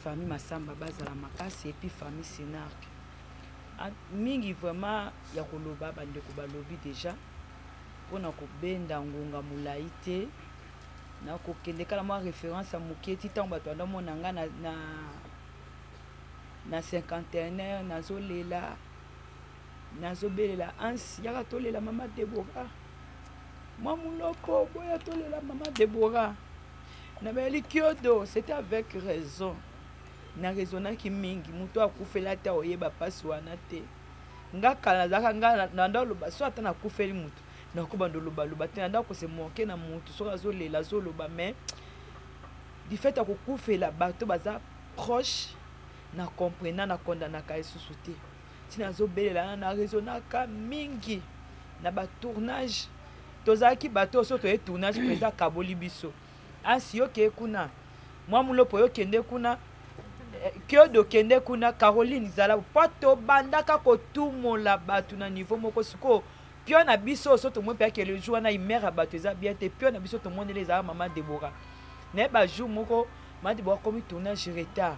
famille Masamba bazala makasi et puis famille Sinark. Mingi vraiment ya koloba bandeko balobi déjà pona ko benda ngonga mulai te na ko kende kala mo référence à muketi tant bato anda monanga na cinquantenaire nazolela nazobelela ansi yaka tolela mama Deborah moi mulopo boya tolela mama Deborah na beli kiodo c'était avec raison. Na raisonna ki mingi muto akufela ta oyeba pasi wana te nga kala zaka nga na ndoloba so ata na kufeli mutu na ko bandoloba loba te na ko se moke na mutu so azolela zoloba mais du fait akufela bato baza proche na comprendre na condamna ka esusu te tina zobelela na raisonna ka mingi na ba tournage tozaki bato so to e tournage président kaboli biso asi yo ke kuna moi mulopo yo kende kuna Kyodo kende kuna Caroline zala poto bandaka ko tumola batu na niveau moko suko pio na biso so to mo pe ke le jour na imera batu za bien te pio na biso to monde les maman Deborah ne ba jour moko maman Deborah comme tournage retard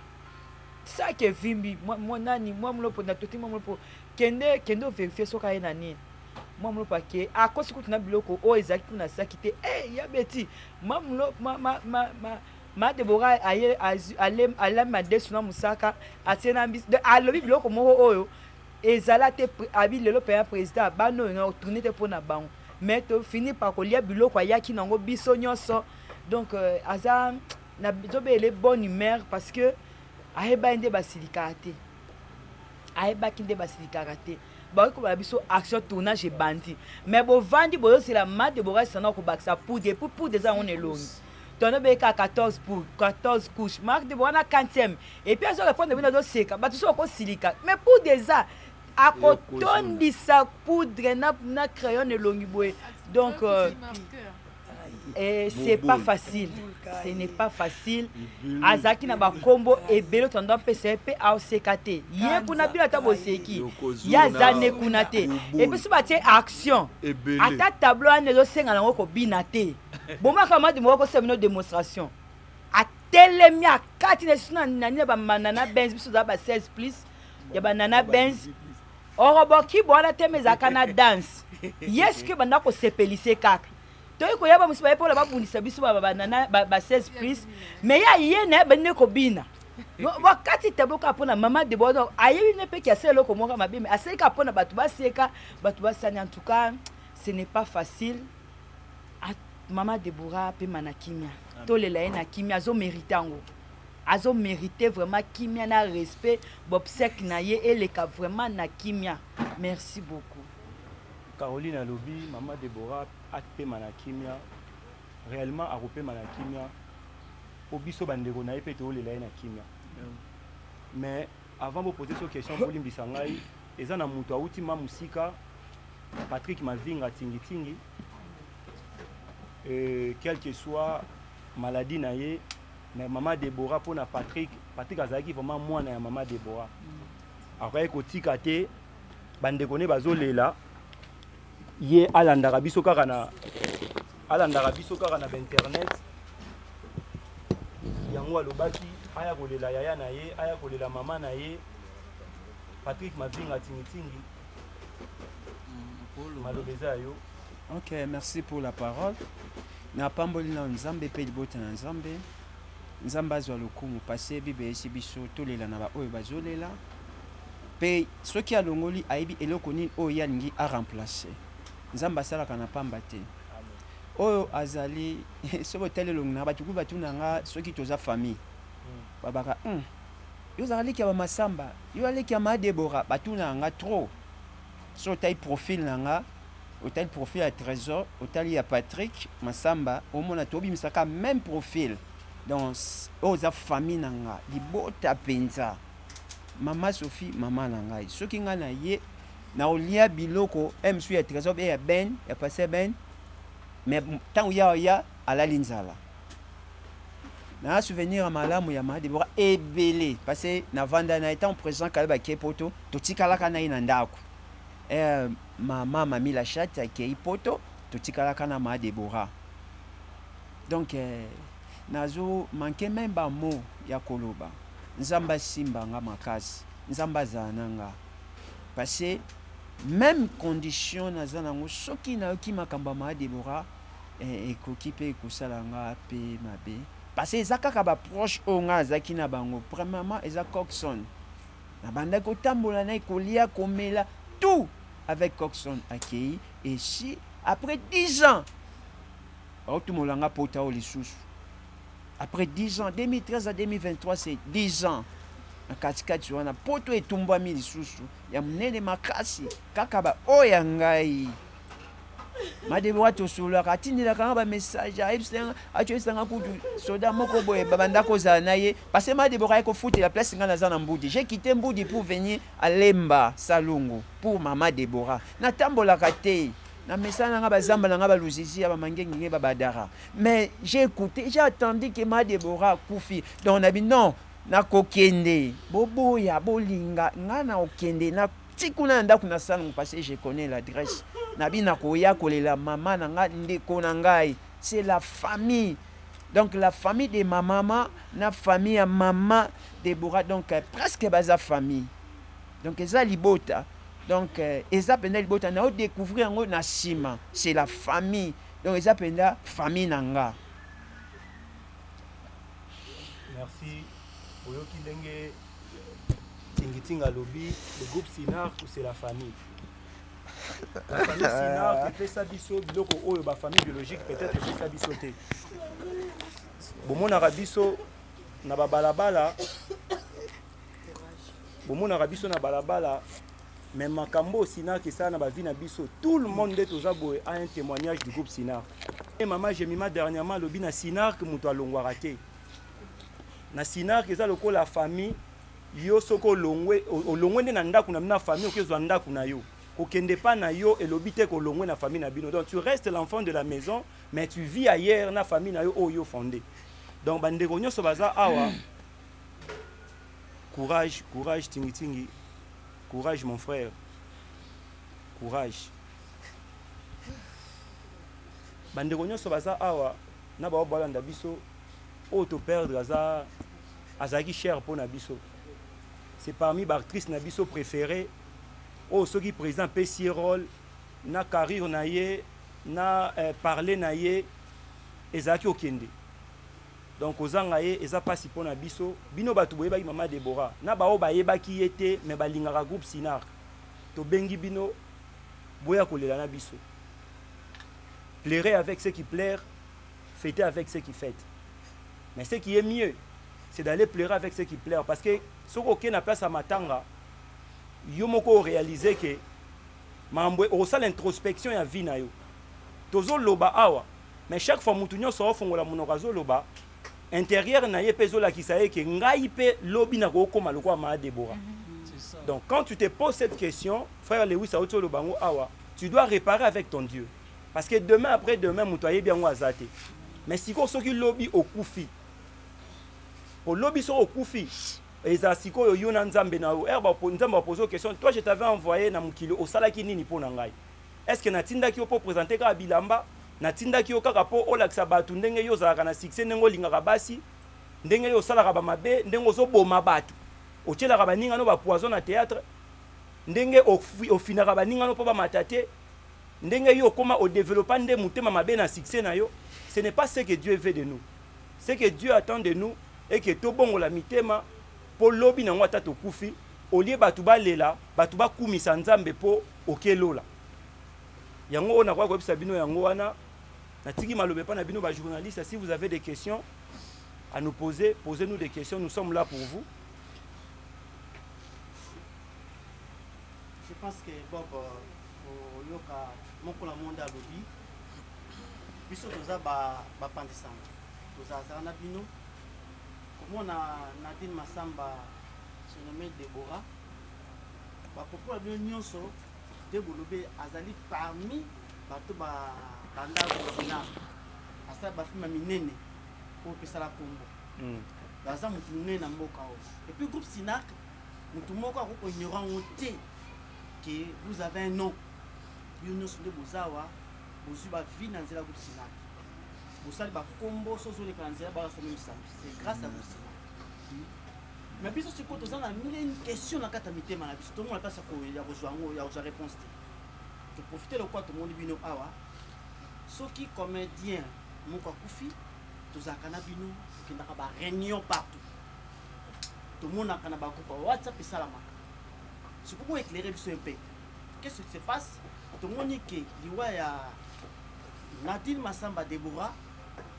ça que vimbi moi nani moi mlopo na toti moi mlopo kende vérifier so ka na nini moi mlopo ke a ko siku tuna biloko o ezaki kuna sakite ya beti moi mlopo ma Deborah ale madesu na musaka atena mbisi alobi biloko moko oyo ezala te abi lelo pe président bano na tourner te pona bango mais to fini par kolia biloko ayaki nango biso nyonso donc aza na zobele bonne humeur parce que ayeba inde basilika te ayeba kinde basilika te ba ko ba biso action tournage bandi mais bo vandi boyo c'est la ma Deborah sana ko baksa pour des ans on est long. Tono beka 14 couches. Marc de Boana 40e. Et puis elles ont répondu de nos seka. Ba tout ça ko silika. Mais pour des ans à coton di sa poudre na crayon et longiboé. Donc c'est pas facile. Ce n'est pas facile. Azaki na ba kombo et belo tondo PCP a OCKT. Yé kuna bila tabo seki. Ya zane kuna te. Et puis si ba tie action. Ata tableau ane zo senga nango ko binate. Boma kama de moko semino démonstration. A telemi a katine suna nani ba manana Benz biso za ba 16 plus. Ya ba nana Benz. Oroboki bona temezaka na dance. Yes que banda ko sepelise kaka. Toi ko yaba musiba pour la babundisa biso ba banana ba 16 plus. Mais ya yene benne ko bina. Wakati taboka pona mama de bodo ayebi ne pe ki aselo ko moka mabe mais aseka pona batu ba seka batu ba sani en tout cas ce n'est pas facile. Maman Deborah pe manakimia tolela na kimia zo méritango azo mérité vraiment kimia na respect bobsek na ye eleka vraiment na kimia. Merci beaucoup. Caroline alobi maman Deborah a pe manakimia réellement a repé manakimia obiso bandeko na ye pe tolela na kimia. Mais avant de poser cette question pour limbisa ngai eza na mutu auti ma musika Patrick Mavinga tingi quelle que soit maladie naie mais maman Deborah pour na Patrick azaki vraiment moi na maman Deborah après ko tikate bande kone bazolela ye alandaka biso kaka na internet yango alobaki aya kolela yaya na ye aya kolela mama na ye Patrick Mavinga tingi malobeza yo. Ok, merci pour la parole. Na pamboli na nzambe pe libota na nzambe. nzambe azwa lokumu pase bible esi biso tolela na baoyo bazolela mpe soki alongoli ayebi eloko nini oyo ye alingi aremplace nzambe asalaka na pamba te oyo azali soki otali elongi na bato kuyi batunanga soki toza famille babaka yo ozalaka leki ya bamasamba yo aleki ya madebora batunanga trop so otali profil na nga otali profil ya trésor otali ya Patrick Masamba omona tobimisaka même profil donc oyo oza famille na nga libota mpenza mama Sophie mama na ngai soki ngai na ye na olia biloko msu ya trésor be ya ben ya passé ben mais ntango ya alali nzala na souvenir ya malamu ya madebora ebele parce na vanda na étant présent kala bakie poto totikalaka na ye na ndako mama Mamila Chat akei poto totikalaka na madebora donc nazo manke même ba mot ya koloba nzamba simba nga makasi nzamba zananga parce même condition naza nango soki nayoki makambo ya madebora ekoki mpe ekosala nga mpe mabe parce eza kaka baproche oyo nga azalaki na bango premièrement eza Coxon na bandaki kotambola na ye kolia komela tout avec Coxon akei et si après 10 ans otumolanga pota o lisusu après 10 ans 2013 à 2023 c'est 10 ans na katikati wana poto etumbwami lisusu ya munene makasi kaka ba oya ngai madebora tosolaka atindelaka nga bamessage acoyesanga kutu soda moko boye babanda kozala na ye parce madebora ekofutela place nga naza na mbudi j'ai quitté mbudi pour venir à Lemba Salungu pour mama Debora natambolaka te na mesala na nga bazamba na nga baluzizi ya bamangengenge babadara mais j'ai écouté j'ai attendu que madebora kufi donc nabi non nakokende boboya bolinga nga na okende na tikuna na ndako na Salungu parce que je connais l'adresse nabi nakoya kolela mama na nga ndeko na ngai c'est la famille donc la famille de ma maman na famille ya mama Debora donc presque baza famille donc eza libota donc eza penda libota na découvrir yango na sima c'est la famille donc eza penda famille na nga. Merci oyoki ndenge tingitinga lobi le groupe Sinar c'est la famille. La famille Sinar epesa biso biloko oyo ba famille biologique peut-être epesa biso te bomonaka biso na babalabala na balabala mais makambo Sinar kesala na bavi na biso tout le monde est aux aboye a un témoignage du groupe Sinar et maman Jemima dernièrement lobi na Sinar que moto alongwaka te na Sinar keza lokola la famille yo soko olongwe nde na ndako na bina famille okezwa ndako na yo kokende pa na yo elobi te kolongwe na famille na bino donc tu restes l'enfant de la maison mais tu vis ailleurs na famille na yo oyo fondé donc bandeko nyonso baza awa courage tingi courage mon frère courage bandeko nyonso baza awa na bao balanda biso o to perdre azaki cher pour na biso c'est parmi l'actrice na biso préférée o soki président pesi rôle na carrière na ye na parler na ye ezaki okende donc ozanga ye eza pasi pona biso bino batu boyebaki mama Debora na bao bayebaki ye te mais balingaka groupe Sinar to bengi bino boya kolela na biso pleurer avec ceux qui pleurent fêter avec ceux qui fêtent mais ce qui est mieux c'est d'aller pleurer avec ceux qui pleurent parce que ce qu'on a place à matanga yo moko réaliser que mambo osala l'introspection ya vie na yo tozo loba awa mais chaque fois mutu nyonso ofongola monoko zo loba intérieur na ye pezo la kisaye ke ngai pe lobi na kokoma lokwa ma Debora. Donc quand tu te poses cette question frère Lewis Aoto lobango awa tu dois réparer avec ton Dieu parce que demain après demain mutu aye bien azate mais si ko soki lobi okufi au lobby sont au koufi et ça siko yo na nzambe na o erba po nzambe poser question toi je t'avais envoyé na mukilo au salaki nini po na ngai est-ce que na tinda ki po présenter ka bilamba na tinda ki okaka po olakisa batu ndenge yo zalaka na succès ndenge lingaka basi ndenge yo salaka ba mabe ndenge zo boma batu otielaka baninga no ba poison na théâtre ndenge ofinaka baninga no po ba matate ndenge yo koma au développement nde mutema mabe na succès na yo ce n'est pas ce que Dieu veut de nous. Ce que Dieu attend de nous et que to bongo la mitema po lobi nango ata tokufi olie bato balela bato bakumisa nzambe po okelola yango oyo nakoya koyebisa bino yango wana natiki malobe pa na bino bajournaliste. Si vous avez des questions à nous poser, posez-nous des questions, nous sommes là pour vous. Je pense que Bob oyoka moko la monde alobi biso toza bapandisanga tozaza na bino komona Nadine Masamba se nommé Deborah bapopo ya bino nyonso te bolobe azali parmi bato bandako na asa bafima minene po pesala kombo baza mutu munene na mboka oyo. Et puis groupe Sinac mutu moko akoko ignorant te que vous avez un nom bino nyonso nde bozawa bozwi bavi na nzela groupe Sinac bosali bakombo sozoleka na nzela bakasa même sambi. C'est grâce à vous. Mais biso sikoyo toza na mille une question na kati ya mitema na biso tomona mpasi ya kozwa yango ya kozwa réponse te toprofite lokwa tomoni bino awa soki comédien moko akufi tozalaka na bino tokendaka baréunion partout tomonaka na bagroupe ya WhatsApp esalamaka sikoyo éclairer biso un peu. Qu'est-ce qui se passe? Tomoni ke liwa ya Nadine Masamba Deborah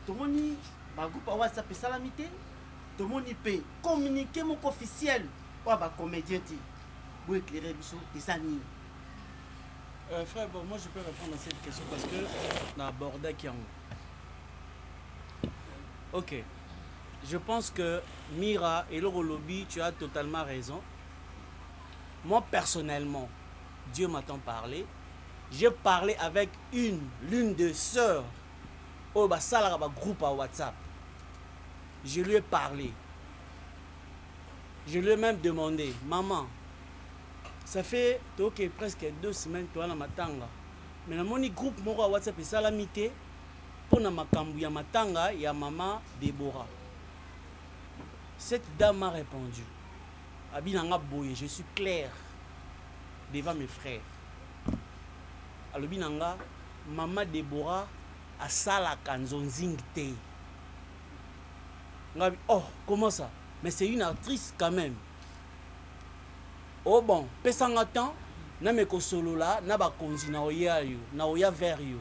tomoni bagroupe ya WhatsApp esalami te tomoni pe communiqué mon officiel ou ba comédien ti pour éclairer biso des amis. Frère, bon, moi je peux répondre à cette question parce que on a abordé qui en. OK. Je pense que Mira et le lobby, tu as totalement raison. Moi personnellement, Dieu m'entend parler. J'ai parlé avec l'une des sœurs au groupe à WhatsApp. Je lui ai parlé. Je lui ai même demandé, maman, ça fait presque 2 semaines que tu es dans Matanga. Mais dans mon groupe, mon WhatsApp est salamité pour na makambu ya Matanga ya maman Deborah. Cette dame m'a répondu. Abinanga boye, je suis clair devant mes frères. Alobinanga, maman Deborah a sala kanzonzingte. Oh, comment ça? Mais c'est une actrice quand même. Oh bon, pesanga temps, na meko solo là, na ba konzi na oya yo, na oya vers yo.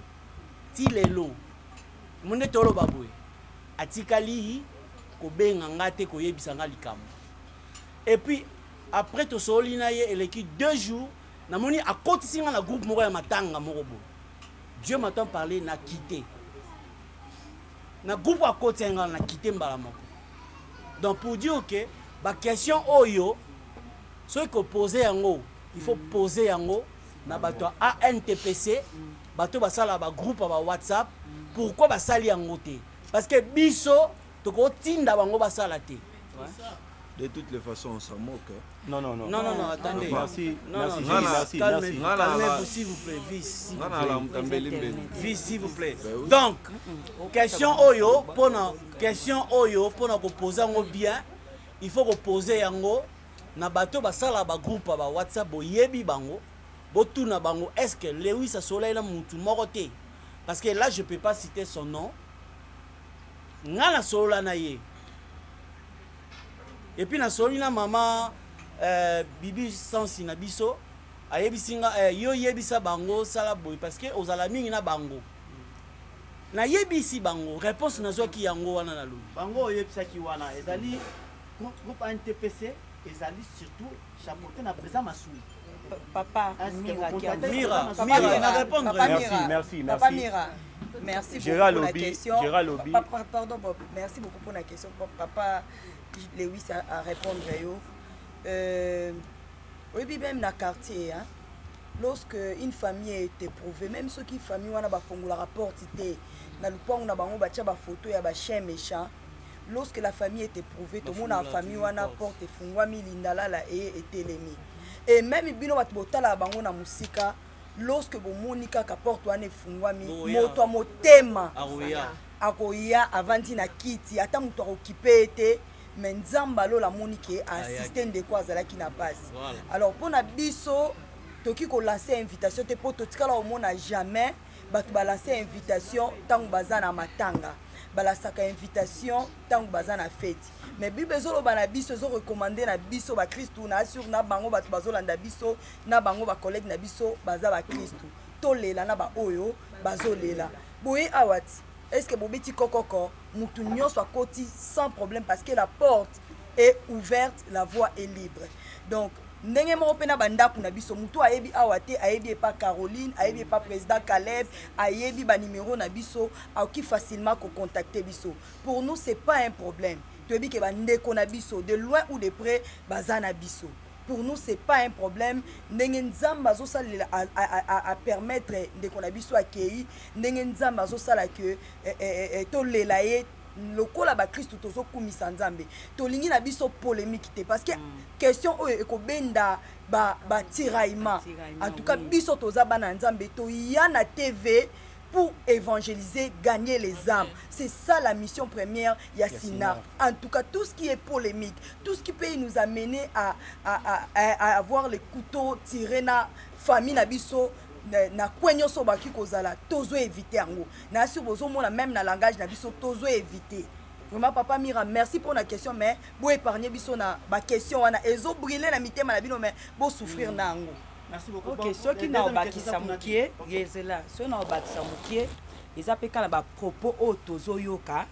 Ti lelo. Monde tolo baboy. Atikali ko benga ngate ko yebisanga likambo. Et puis après to soli na ye eleki 2 jours, na moni a kotisinga na groupe moko ya Matanga moko bo. Dieu m'entend parler na quitté. Na groupe a kotisinga na quitté mbala moko. Donc pour dire que la question oyo ce que poser yango il faut poser yango na bato ANTPC bato basala ba groupe ba WhatsApp pourquoi basali yango te parce que biso to ko tinda bango basala te. De toutes les façons, on s'en moque. Non, attendez. Merci. Calmez-vous, s'il vous plaît, Vice, s'il vous plaît. Donc, question Oyo, pour nous poser bien, il faut poser yango. Na bato basala ba groupe ba WhatsApp bo yebi bango. Botu na bango, est-ce que Lewis a soleil na mutu morote? Parce que là, je peux pas citer son nom. Ngala sola na ye. Et puis na solina maman Bibi Sansi na biso ayebisinga yo yebisa bango sala boy parce que ozala mingi na bango na yebisi bango réponse na zo ki yango wana na lu bango yebisa ki wana ezali groupe NTPC ezali surtout chapeauté na présent Masui papa Mira na répondre. Merci. Papa Mira, merci beaucoup pour la question. Pardon Bob, merci beaucoup pour la question. Papa Lewis à répondre. Oui, même dans le quartier, hein, lorsque une famille est éprouvée, même ceux qui famille wana ba fongola rapport ité na lupango na bango ba tia ba photo ya ba chien méchant. Lorsque la famille est éprouvée, tout le monde a famille wana porte fungwami lindala et telemi. Et même bino bat botala bango na musika, lorsque bo monika ka porte wana fungwami, moto motema akoya avanti na kiti ata muto occupé été mais nzamba lo la monique assisté de quoi zala qui n'a pas. Alors pour na biso toki ko lancer invitation te po totikala au monde jamais batu ba lancer invitation tangu bazana Matanga balasaka invitation ntango baza na fete mais bible ezoloba na biso ezorekomande na biso bakristu na assure na bango bato bazolanda biso na bango bacollègue na biso baza bakristu tolela na baoyo bazolela boye awati est-ce que bobeti kokoko mutu nyonso akoti sans problème parce que la porte est ouverte, la voie est libre. Donc ndenge moko pe na bandako na biso mutu ayebi awa te ayebi pas Caroline ayebi pas président Caleb ayebi ba numéro na biso aoki facilement ko contacter biso. Pour nous c'est pas un problème. Toyebi ke bandeko na biso de loin ou de près baza na biso. Pour nous c'est pas un problème. Ndenge nzamba zo salela à permettre ndeko na biso akei ndenge nzamba zo sala que to lelaye lokola ba Kristo tozo kumisa nzambe tolingi na biso polémique te parce que question oyo ekobenda ba tiraillement en tout cas biso toza bana nzambe to yana TV pour évangéliser, gagner les âmes. C'est ça la mission première Yassina. En tout cas, tout ce qui est polémique, tout ce qui peut nous amener à avoir les couteaux tirés na famille na biso na kwenyo so baki kozala tozo éviter ngo na sur bozo mona même na langage na biso tozo éviter vraiment papa Mira merci pour la question mais bo épargner biso na ba question wana ezo brûler na mitema na bino mais bo souffrir na ngo merci beaucoup. OK so ki na obakisa mukie yezela so na obakisa mukie ezapeka na ba propos o tozo yoka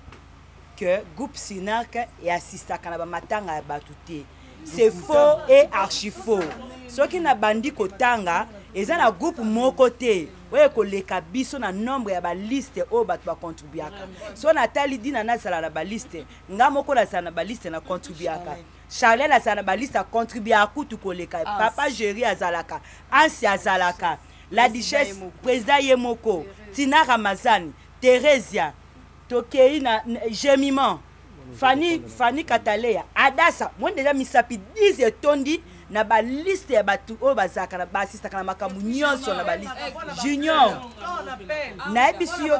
que groupe Sinak et assistaka na ba matanga ya batuté c'est faux et archi faux. Ce qui n'a bandi kotanga, ils ont un groupe mon côté. Ouais, que les cabisso na nombre ya ba liste o bat ba contribuaka. So na tali dina na sala na ba liste. Ngamoko la sala na ba liste na contribuaka. Charles la sala na ba liste a contribuer kutu koleka. Papa Jerry azalaka, Ansi azalaka. La duchesse président Yemoko, Tina Ramazani, Theresia, Tokei na Jemiment. Fanny Katalea, Adasa, moi déjà misapi 10 etondi na ba liste ya batu o bazaka na basista kana makambu nyonso na ba liste junior na ebisio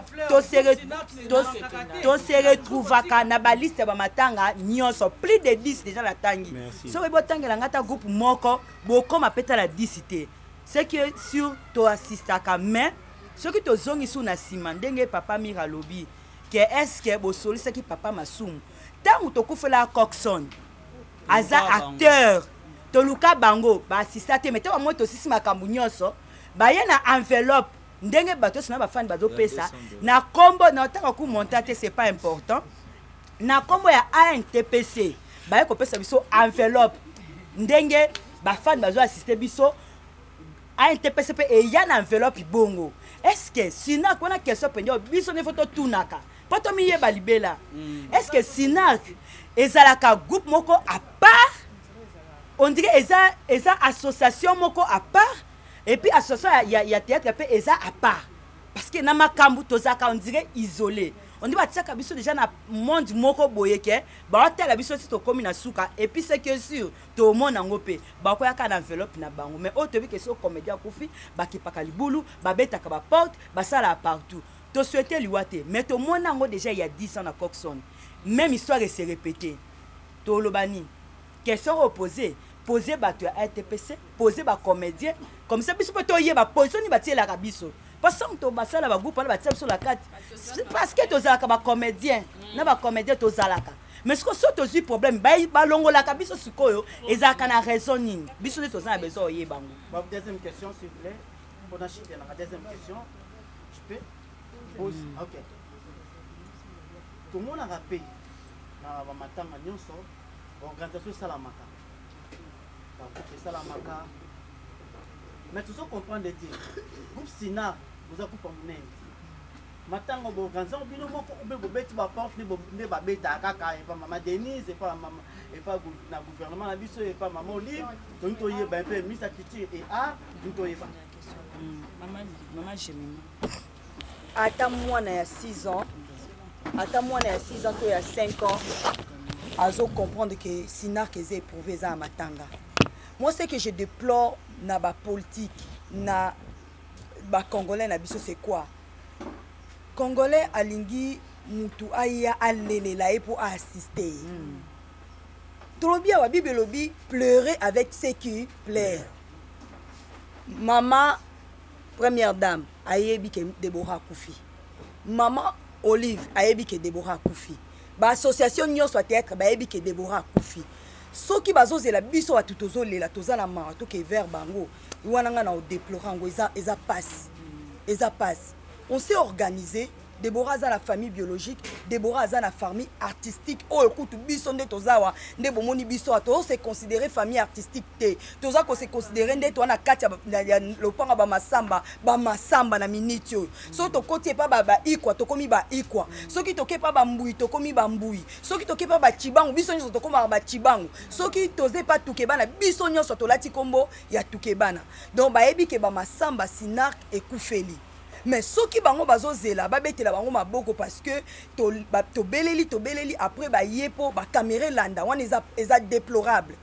to se retrouvaka na ba liste ba matanga nyonso plus de 10 déjà la tangi so ebo tangela ngata groupe moko boko mapeta la 10 cité c'est que sur to assistaka mais ce qui to zongi sou na sima ndenge papa Mira lobi que est-ce que bo solisa ki papa Masumu tant to kufela Coxon aza acteur to luka bango ba assistate mais to mo to sisi makambu nyonso ba ye na enveloppe ndenge bato sina ba fan bazo pesa na kombo na taka ku montate c'est pas important na kombo ya ANTPC ba ye ko pesa biso enveloppe ndenge ba fan bazo assister biso ANTPC pe e ya na enveloppe bongo est-ce que sina kona question pendio biso ne photo tunaka poto miye balibela est-ce que Sinak ezalaka groupe moko à part on dirait eza association moko à part et puis association ya théâtre pe eza à part parce que na makambu tozaka on dirait isolé on dit batsaka biso déjà na monde moko boyeke ba hôtel biso si to komi na suka et puis c'est que sûr to mona ngope ba ko yaka na enveloppe na bango mais autre bi que so comédien kufi ba kipaka libulu ba betaka ba porte ba sala partout to souhaiter liwate mais to mona ngo déjà il y a 10 ans na Coxon même histoire et se répéter to lobani question opposée poser bato à RTPC poser ba comédien comme ça biso to yeba position ni batie la kabiso parce que to basala ba groupe ba tie sur la carte parce que to zalaka ba comédien na ba comédien to zalaka mais ce que so to zi problème ba longola kabiso sikoyo ezaka na raison nini biso to za besoin yebango. Deuxième question s'il vous plaît. On a chité la deuxième question. Je peux pose OK. Tout le monde a rappelé na ba matanga nyonso organisation salamaka. Donc salamaka. Mais tout ça comprendre de dire groupe Sinak vous a coupé mon nez. Matanga bo organisation bino moko be beti ba porte ne ba beta kaka et pas maman Denise et pas maman et pas na gouvernement na biso et pas maman Olive donc to yeba un peu ministre culture et art donc to yeba maman Jemima ata mwana ya 6 ans ata mwana ya 6 ans to ya 5 ans azo comprendre que Sinak est éprouvé za matanga. Moi ce que je déplore na ba politique na ba congolais na biso c'est quoi? Congolais alingi mutu aya alelela et pour assister. Trop bien wa Bible lobby pleurer avec ceux qui pleurent. Maman première dame ayebi ke Deborah Koufi. Maman Olive ayebi ke Déborah akufi ba association nyonso théâtre ba ayebi ke Déborah akufi soki bazozela biso batu tozolela tozala mara to ke vers bango wana nga na odéplore ngo eza passe on s'est organisé. Déborah a la famille biologique, Déborah a la famille artistique. Oh, écoute, biso nde tozawa, nde bomoni biso ato se considérer famille artistique te. Toza ko se considérer nde to na kati ya lopanga ba masamba na minitio. So to koti pa ba ikwa to komi ba ikwa. Soki toke pa ba mbui to komi ba mbui. Soki toke pa ba chibangu biso nyo to koma ba chibangu. Soki toze pa tukebana biso nyo to lati kombo ya tukebana. Donc ba ebi ke ba masamba Sinark ekufeli. Mais ceux qui bango bazozela babetela bango maboko parce que to beleli après ba yepo ba caméra landa wana eza déplorable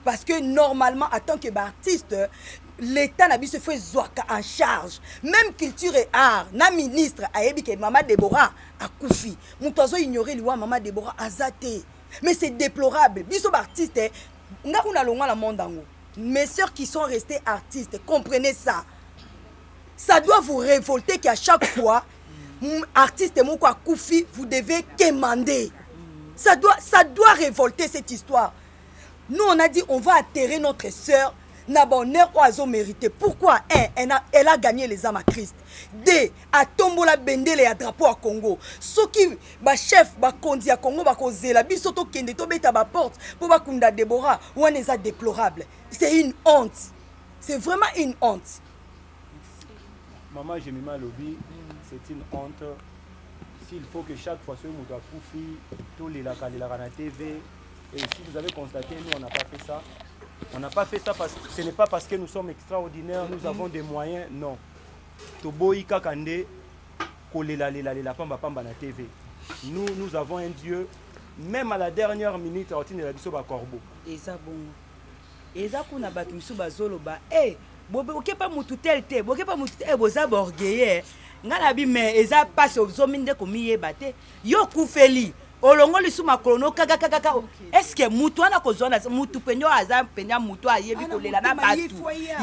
parce que normalement en tant que artiste l'état na biso fait zwaka en charge même culture et art na ministre ayebi ke Mama Déborah akufi muto azo ignorer liwa Mama Déborah azate mais c'est déplorable biso ba artiste nga kuna longa la mondango mes sœurs qui sont restées artistes comprenez ça. Ça doit vous révolter qu'à chaque fois, artiste moko akufi, vous devez quémander. Ça doit révolter cette histoire. Nous, on a dit, on va atterrir notre sœur, n'a bonheur oiseau mérité. Pourquoi? Elle a gagné les âmes à Christ. D, à tombola bendele et à drapeau à Congo. Ce qui, chef, kondi à Congo, kozela, bisoto kende, to beta ba porte, pour bakunda Déborah, ou on est déplorable. C'est une honte. C'est vraiment une honte. Maman, j'ai mis ma lobby, c'est une honte. S'il faut que chaque fois, ce mouton koufi, tous les la TV, et si vous avez constaté, nous, on n'a pas fait ça. On n'a pas fait ça parce que ce n'est pas parce que nous sommes extraordinaires, nous avons des moyens, non. Toboïka Kande, la pamba na TV. Nous avons un Dieu, même à la dernière minute, on a dit corbeau. Et ça, bon. Et ça, qu'on a battu, boke pa mutu tel te boke pa mutu e boza borgeye ngala bi me eza passe ozominde ko miyeba te yo kufeli olongo lisuma kolono kaka est-ce que mutu ana kozona mutu penyo aza penya mutu ayebi kolela na batu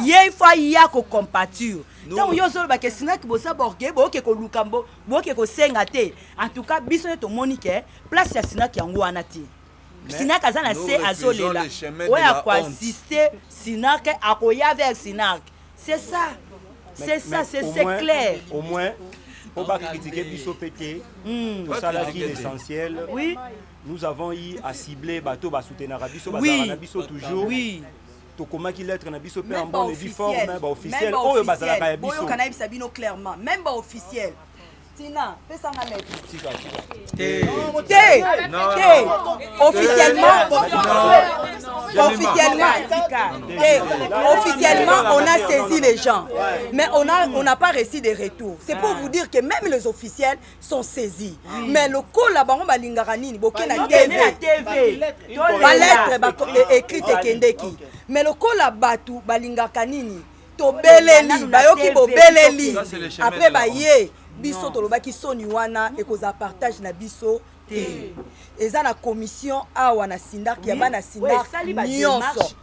ye fa ya ko compature tant yo zolo ba ke Sinark boza borgeye boke ko lukambo boke ko senga te en tout cas biso to monique place ya Sinark yango wana te Sinark azana se azolela oya kwa assister Sinark akoya vers Sinark c'est ça c'est clair au moins pour pas critiquer biso pété tout ça là qui est essentiel oui nous avons eu à cibler bateau ba soutenir biso bazana biso toujours oui to comment qu'il être na biso pe en bonne et forme officiel oyo bazala ka biso oyo kana bisa bino clairement même ba officiel Tina, fais-ça officiellement, on a saisi les gens, mais on n'a pas reçu de retour. C'est pour vous dire que même les officiels sont saisis. Mais le col là-bas, on va lingaranini, bokena TV, la lettre écrite Kendeki. Mais le col là-bas, tout balingakanini, to beleli, bayoki bo beleli. Après baye. Biso tolobaki soni wana ekoza partage na biso te eza na commission awa na Sinark ya bana Sinark nyonso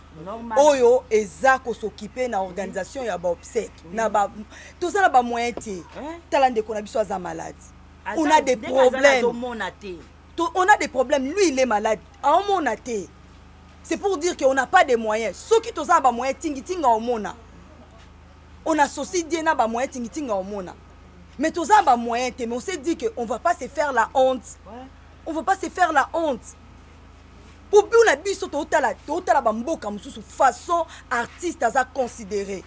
oyo eza ko s'occuper na organisation ya ba obsèque na ba toza na ba moyen te tala ndeko na biso aza malade on a des problèmes on a des problèmes lui il est malade en monate c'est pour dire qu'on n'a pas de moyens soki toza ba moyen tingitinga omona on associe bien na ba moyen tingitinga omona. Mais tous ça moyen, mais on s'est dit qu'on ne va pas se faire la honte. On ne va pas se faire la honte. Pour bien on a vu sur la bamboka sous façon artiste à considérer.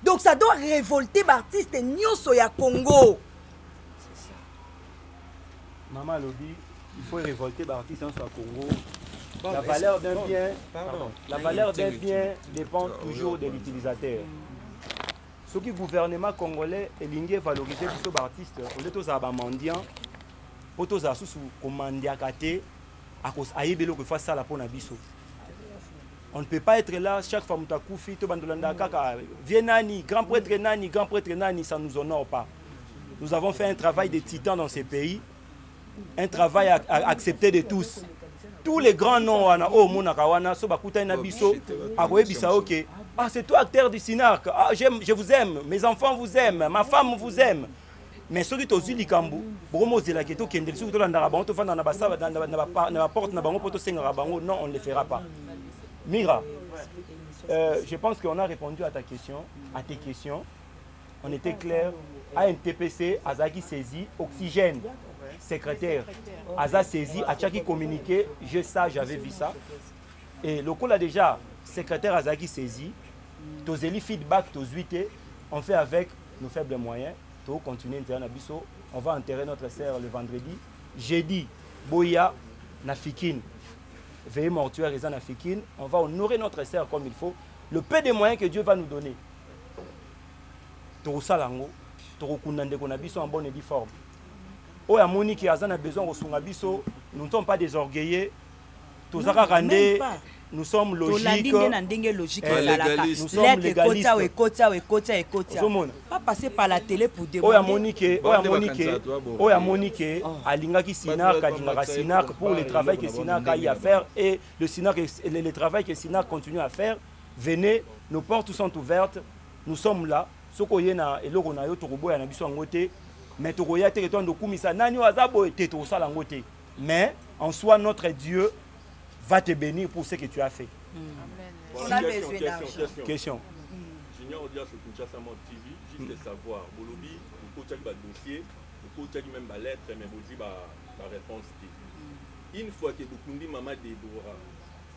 Donc ça doit révolter l'artiste nyonso ya Congo. Maman Lobby, il faut révolter l'artiste à Congo. La valeur d'un bien, la valeur d'un bien dépend toujours de l'utilisateur. Ce qui gouvernement congolais est lié valoriser les artistes, on est tous à mendiants, on est tous à sous commandiacaté, à cause aïbelo que face ça la pour nabiso. On ne peut pas être là chaque fois que koufi to bandolanda kaka vienani grand prêtre nani ça nous honore pas. Nous avons fait un travail de titan dans ces pays, un travail accepté de tous. Tous les grands noms wana oh monakawana so bakuta na biso akoyebisa OK. Ah, c'est toi acteur du Sinark. Ah, je vous aime, mes enfants vous aiment, ma femme vous aime. mais soki tozwi likambo bokomozela ke tokendeli soki tolandaka bango tofanda na baporte na bango mpo tosengaka bango. Non, on ne le fera pas. Mira, je pense qu'on a répondu à ta question, à tes questions. On était clair. ANTPC, Azaki saisi, Oxygène, secrétaire, Aza saisi, Achaki communiqué, j'avais vu ça. Et le coup là déjà, secrétaire Azaki saisi, Tozeli feedback, Tozuité, on fait avec nos faibles moyens, to continuer Nabiso, on va enterrer notre sœur le vendredi. Jeudi, Boya, Nafikine, veillée mortuaire et Nafikine, on va honorer notre sœur comme il faut. Le peu de moyens que Dieu va nous donner. Tosalango. En bonne et due forme. Oh, à Monique et Azan a besoin de son nous ne sommes pas désorgueillés. Nous sommes logiques. Nous sommes légalistes. Pas passer par la télé pour demander. Oh, à Monique, à Lingaki Sinar, Kalingaka Sinar, pour le travail que Sinar a eu à faire et le travail que Sinar continue à faire. Venez, nos portes sont ouvertes. Nous sommes là. Soko yena eloko na yo tokoboya na biso ngote mais tokoya te to ndokumisa nani wazabo te to sala ngote mais en soi notre Dieu va te bénir pour ce que tu as fait. On a besoin d'argent. Question. J'ignore audience sur Kinshasa Monde TV juste de savoir bolobi le coach ba dossier le coach même ba lettre mais vous dit ba réponse. Une fois que Bukundi Mama Deborah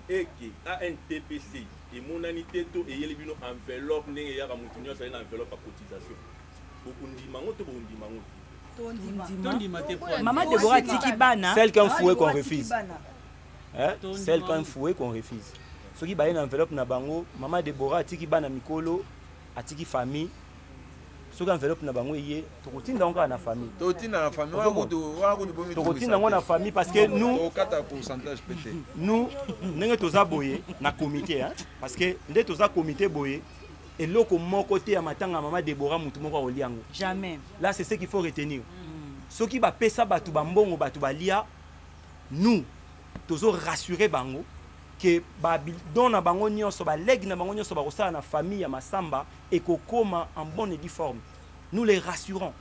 et que ANTPC et mon anité to et yeli bino enveloppe ne ya ka mutunyo sa na enveloppe à cotisation Bukundi mango to Bukundi mango Maman Deborah tiki bana celle qu'un fouet qu'on refuse hein celle qu'un fouet qu'on refuse ce qui ba une enveloppe na bango Maman Deborah tiki bana mikolo atiki famille ce qui enveloppe na bango yé tokotinda onka na famille tokotinda ngo na famille parce que nous ndenge toza boye na comité hein parce que ndé toza comité boye et loko moko te ya matanga Maman Deborah mutu moko oliango jamais là c'est ce qu'il faut retenir ce qui ba pesa batu bambongo batu balia nous tozo rassurer bango que don na bango nyonso ba leg na bango nyonso ba kosala na famille ya Masamba et kokoma en bonne et due forme. Nous les rassurons.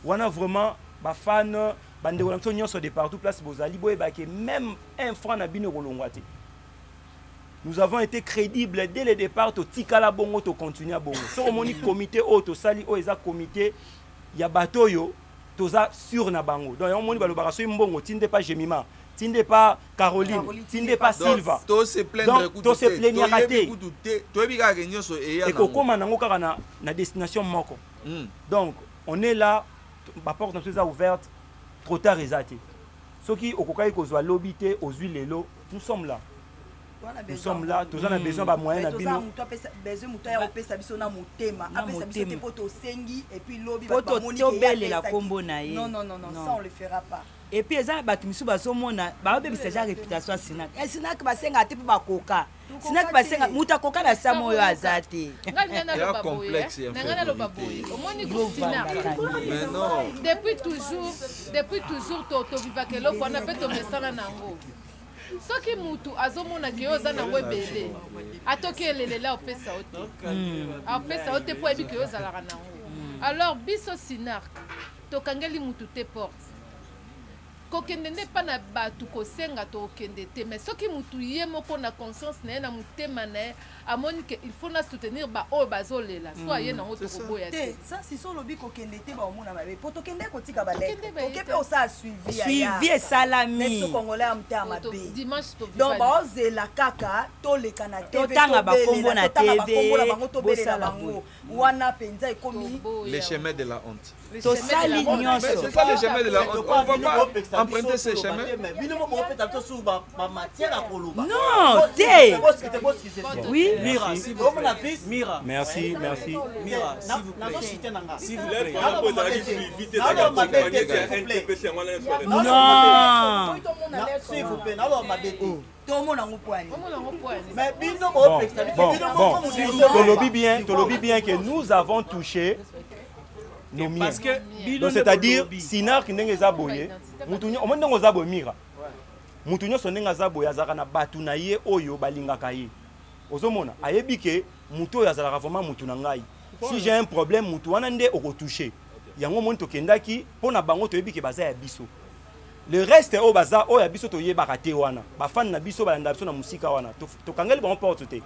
On a vraiment ba fan bande ko nyonso de partout place bozali boye ba que même un franc na bino kolongwate. Nous avons été crédibles dès le départ to tikala bongo to continuer bongo. So moni comité o to sali o eza comité ya batoyo toza sur na bango. Donc on moni balobaka so mbongo tinde pas Jemima. Tinde pas Caroline, tinde pas Silva. Tous se plaindre raté. Et comment on a na destination moko. Donc on est là, la porte est ouverte, trop tard résaté. Ceux qui au cocaïne aux lobité aux huiles et l'eau, nous sommes là. Nous sommes là, tous on a besoin de moyens besoin non, ça on le fera pas. Et puis ça ba kimisu ba somona ba bebisa ja réputation Sinak. Et Sinak ba senga te ba koka. Sinak ba senga muta koka na samo yo azate. C'est complexe ngana lo baboy. Omoni ko Sinak. Mais non. Depuis toujours to vivaka eloko na pe to mesala nango. Soki mutu azomona ke yoza nango ebele. Atoki elelela opesa ote. Opesa ote po ebi ke yoza la nango. Alors biso Sinak to kangeli mutu te porte. Kokende ne pas na batu kosenga to okende te mais soki mutu ye moko na conscience na na mutema na amoni que il faut na soutenir ba o bazolela soit ye na autre boya te ça si so lobi kokende te ba omona mabe poto kende kotika ba lettre okepe o sa suivi salami so congolais amta mabe dimanche to donc ba ozela kaka to le kana TV to tanga ba kombo na TV to belela bango wana penza ekomi les chemins de la honte to sali nyonso c'est ça les chemins de la honte on va pas emprunter ces chemins non té oui Mira, si vous plaît. Mira. Merci. Mira, s'il vous plaît. Non. S'il vous plaît. Alors, ma bête. Tolobi bien que nous avons touché nos miens. C'est-à-dire, Sinar qui n'est pas boyé, Moutounio, on m'a dit Mira. Moutounio son n'est pas boyé, Azarana Batunaye, Oyo, Balingakaye. Ozomona, ayebike, Mouto Yazara vraiment Moutounangai. Si j'ai un problème, Moutouanande au retouché. yango moni tokendaki mpona bango toyebi ke baza ya biso. Le reste o baza o ya biso toyebaka te wana bafani na biso balanda biso na musika wana tokangeli bango porte te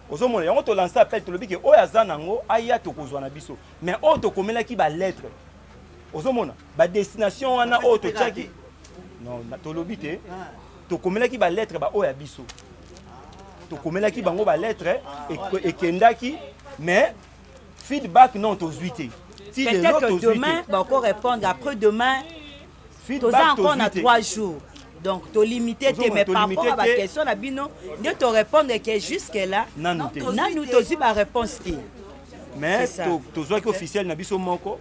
ozomona yango tolance appel tolobi ke oyo aza nango aya tokozwa na biso mais oyo tokomelaki balettre ozomona badestination wana oyo totiaki non tolobi te tokomelaki balettre baoyo ya biso tokomelaki bango balettre ekendaki mais feedback non tozwi te. Peut-être que demain va encore répondre après demain. Toza encore na 3 jours. Donc to limité mais par rapport à la question na bino ne te répondre que jusque là non nous tozi ba réponse te. Mais tozwa ki officiel na biso moko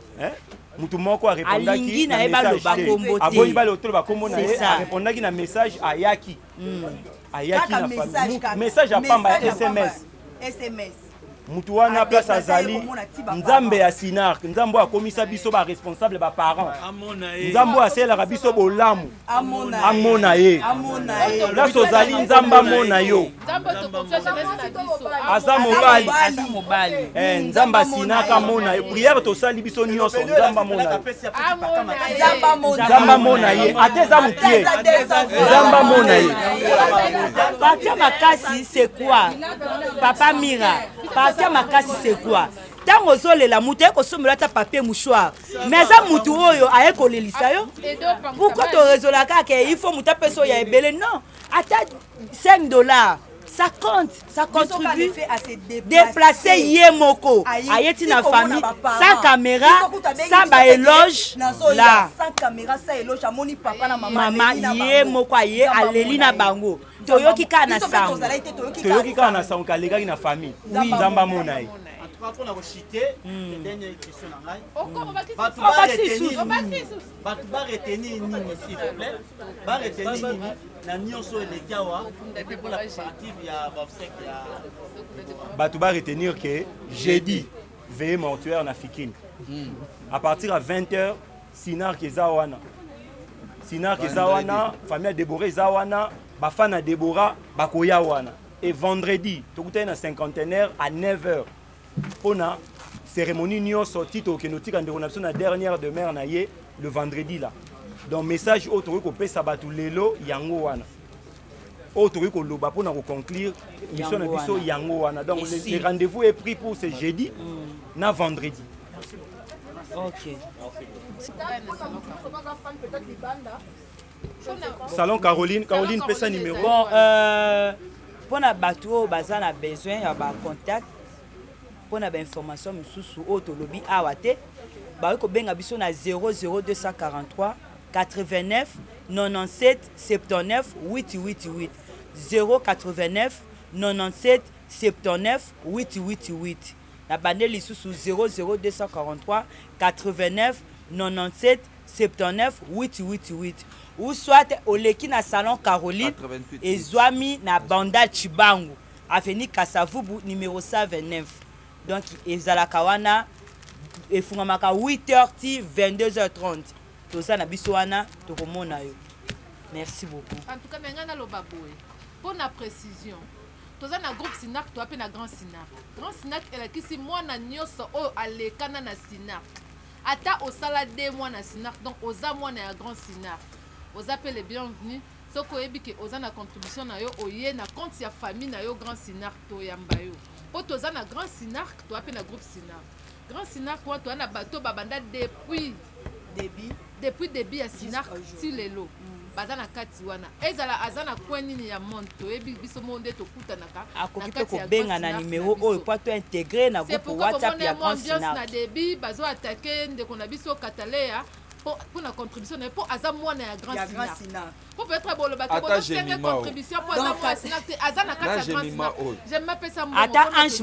mutu moko a répondaki na message aboyi ba lotolo ba kombo na ye a répondaki na message ayaki na message apamba SMS mutu wana place azali nzambe ya Sinark nzambo akomisa biso ba responsable ba parents nzambo aselaka biso bolamu amona ye la sozali nzamba amona yo aza mobali nzamba Sinark amona ye prière tosali biso nyonso nzamba amona ye ateza mukie nzamba amona ye. Partir makasi c'est quoi Papa Mira? Partir makasi c'est quoi? Tant ozolela mutu ekosomela ta papier mouchoir mais ça mutu oyo ayekolelisa yo pourquoi to résolaka ke il faut mutu peso ya ebele non ata $5 ça compte, ça contribue à se déplacer yemoko ayeti na famille sans caméra sans ba éloge là sans caméra sans éloge amoni papa na maman yemoko aye aleli na bango toyoki ka na sango toyoki ka na sango kalekaki na famille nzamba mona ye. Pour la rechuter, dernière question là. Retenir nini s'il vous plaît. Va retenir nini na nyonso les gawa et puis pour la préparative il y a obsèque batu ba retenir que jeudi veillée mortuaire na Fikine. À partir à 20h Sinark ezawana. Sinark ezawana, famille Déborah ezawana, bafana Déborah bakoya wana. Et vendredi, tokutana na cinquantenaire à 9h. Pour la cérémonie nous sorti au Kenotika na dernière demeure na ye le vendredi là. Donc message autre ko pesa batu lelo yango wana. Autre ko loba pour na conclure mission na biso yango wana. Donc le rendez-vous est pris pour ce jeudi na vendredi. OK. Salon Caroline pesa numéro. Bon pour na bateau bazana a besoin ya ba contact pour na information mususu auto lobby awate ba ko benga biso na 00243 89 97 79 888 089 97 79 888 na bandeli susu 00243 89 97 79 888 ou soit oleki na salon Caroline et Zwami na banda Chibangu avenue Kasavubu numéro 129. Donc ezalaka wana efungamaka 8h 22h30 toza na biso wana tokomona yo. Merci beaucoup. En tout cas ngana loba boye pour la précision toza na groupe Sinark to appelle na grand Sinark elakisi mwana nyoso oyo alekana na Sinark ata osala 2 mois na Sinark donc oza mwana ya grand Sinark oza pe les bienvenus soko yebi ke oza na contribution na yo oye na compte ya famille na yo grand Sinark to yamba yo po toza na grand Sinark to appelle na groupe Sinark kwa to na bato babanda depuis début ya Sinark si lelo baza na kati wana ezala azana kwenini ya monto ebi biso monde to kutanaka akoki ko benga na numéro oyo po to intégrer na groupe WhatsApp ya grand Sinark na débit bazo attaquer ndeko na biso katalea pour la contribution pour aza mwana ya grand Sinark pour peut-être bolo ba ko 5 contribution pour aza mwana Sinark azana kati ya grand Sinark j'aime pas ça moi ata Ange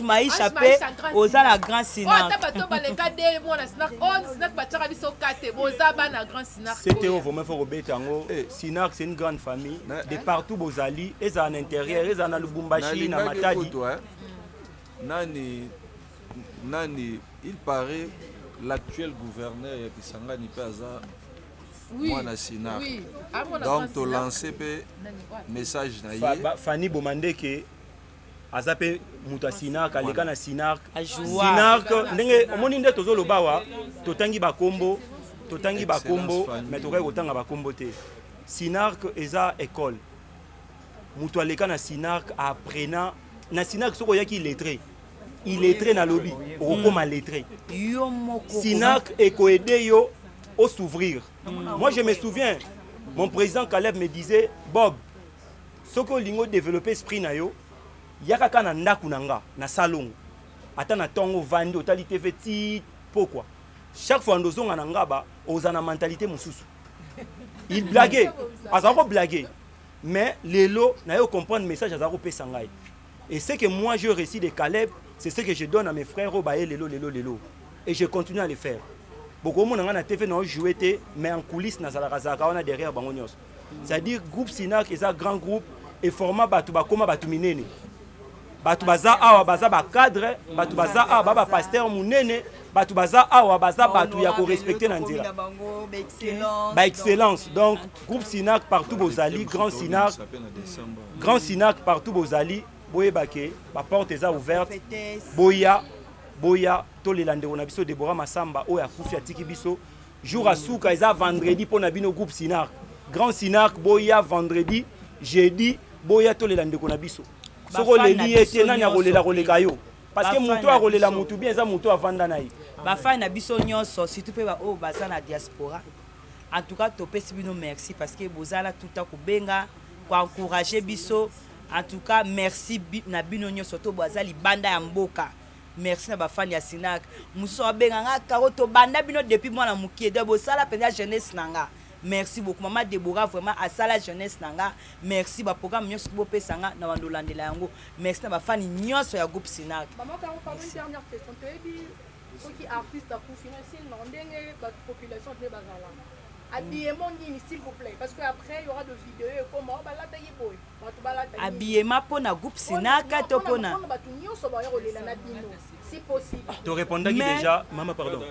Maïcha pe oza na grand Sinark ata bato baleka de mwana Sinark on Sinark bataka biso kate boza ba na grand Sinark c'était vraiment faut rebeta ngo Sinark c'est une grande famille de partout bozali eza en intérieur eza na Lubumbashi na Matadi nani il paraît l'actuel gouverneur ya Kisangani Paza mwana Sinark. Donc to lancer pe message na ye Fanny Bomandeke azape muta Sinark aleka na Sinark. Ajoua. Sinark ndenge omoni nde tozo lobawa totangi bakombo mais tokai kotanga bakombo te. Sinark eza école. Mutu aleka na Sinark apprenant na Sinark soko yaki illettré na lobby okoma lettré. Yo moko. Sinark ekoede yo au s'ouvrir. Moi je me souviens mon président Caleb me disait Bob soko lingo développer esprit na yo yaka kana ndaku nanga na salon ata na tongo vandi otali TV ti pourquoi chaque fois ndozonga na ngaba ozana mentalité mususu. Il blaguait, azako blaguer. Mais lelo na yo comprendre message azako pesa ngai. Et ce que moi je récite de Caleb, c'est ce que je donne à mes frères au baé lelo. Et je continue à le faire. Beaucoup de gens na TV na jouer mais en coulisses na zalaka on a derrière bango nyos. C'est-à-dire groupe Sinark est un grand groupe et format batu bakoma batu minene. Batu baza awa baza ba cadre, batu baza awa baba pasteur munene, batu baza awa baza batu ya ko respecter na nzela. Ba excellence. Donc groupe Sinark partout bozali, grand Sinark partout bozali, boye bake, ba porte eza ouverte. Boya to le lande on a biso Deborah Massamba o ya kufi atiki biso. Jour à souka eza vendredi pour na bino groupe Sinark. Grand Sinark boya vendredi, jeudi boya to le lande on a biso. Soko leli ete nani akolela koleka yo parce que muto akolela mutu bien eza muto avanda na ye bafani na biso nyonso surtout pe ba o baza na diaspora. En tout cas topesi bino merci parce que bozala tout à kubenga ko encourager biso. En tout cas merci na bino nyonso to bazali banda ya mboka. Merci na bafani ya Sinark muso abenga nga karoto banda bino depuis moi na mukie de bosala penza jeunesse nanga. Merci beaucoup maman Deborah vraiment à la jeunesse nanga. Merci ba programme nyonso bo pesanga na wandolandela yango. Merci na ba fan nyonso ya groupe Sinark. Maman quand on parle une dernière question, tu as dit ceux qui artistes pour financer non ndenge ba population de bazala. Habillement s'il vous plaît parce que après il y aura de vidéos comment ba la tailler boy. Ba to ba la tailler. Habillement pour na groupe Sinark to pona. Ba to nyonso ba yo lela na bino. Si possible. Tu répondais déjà, maman pardon.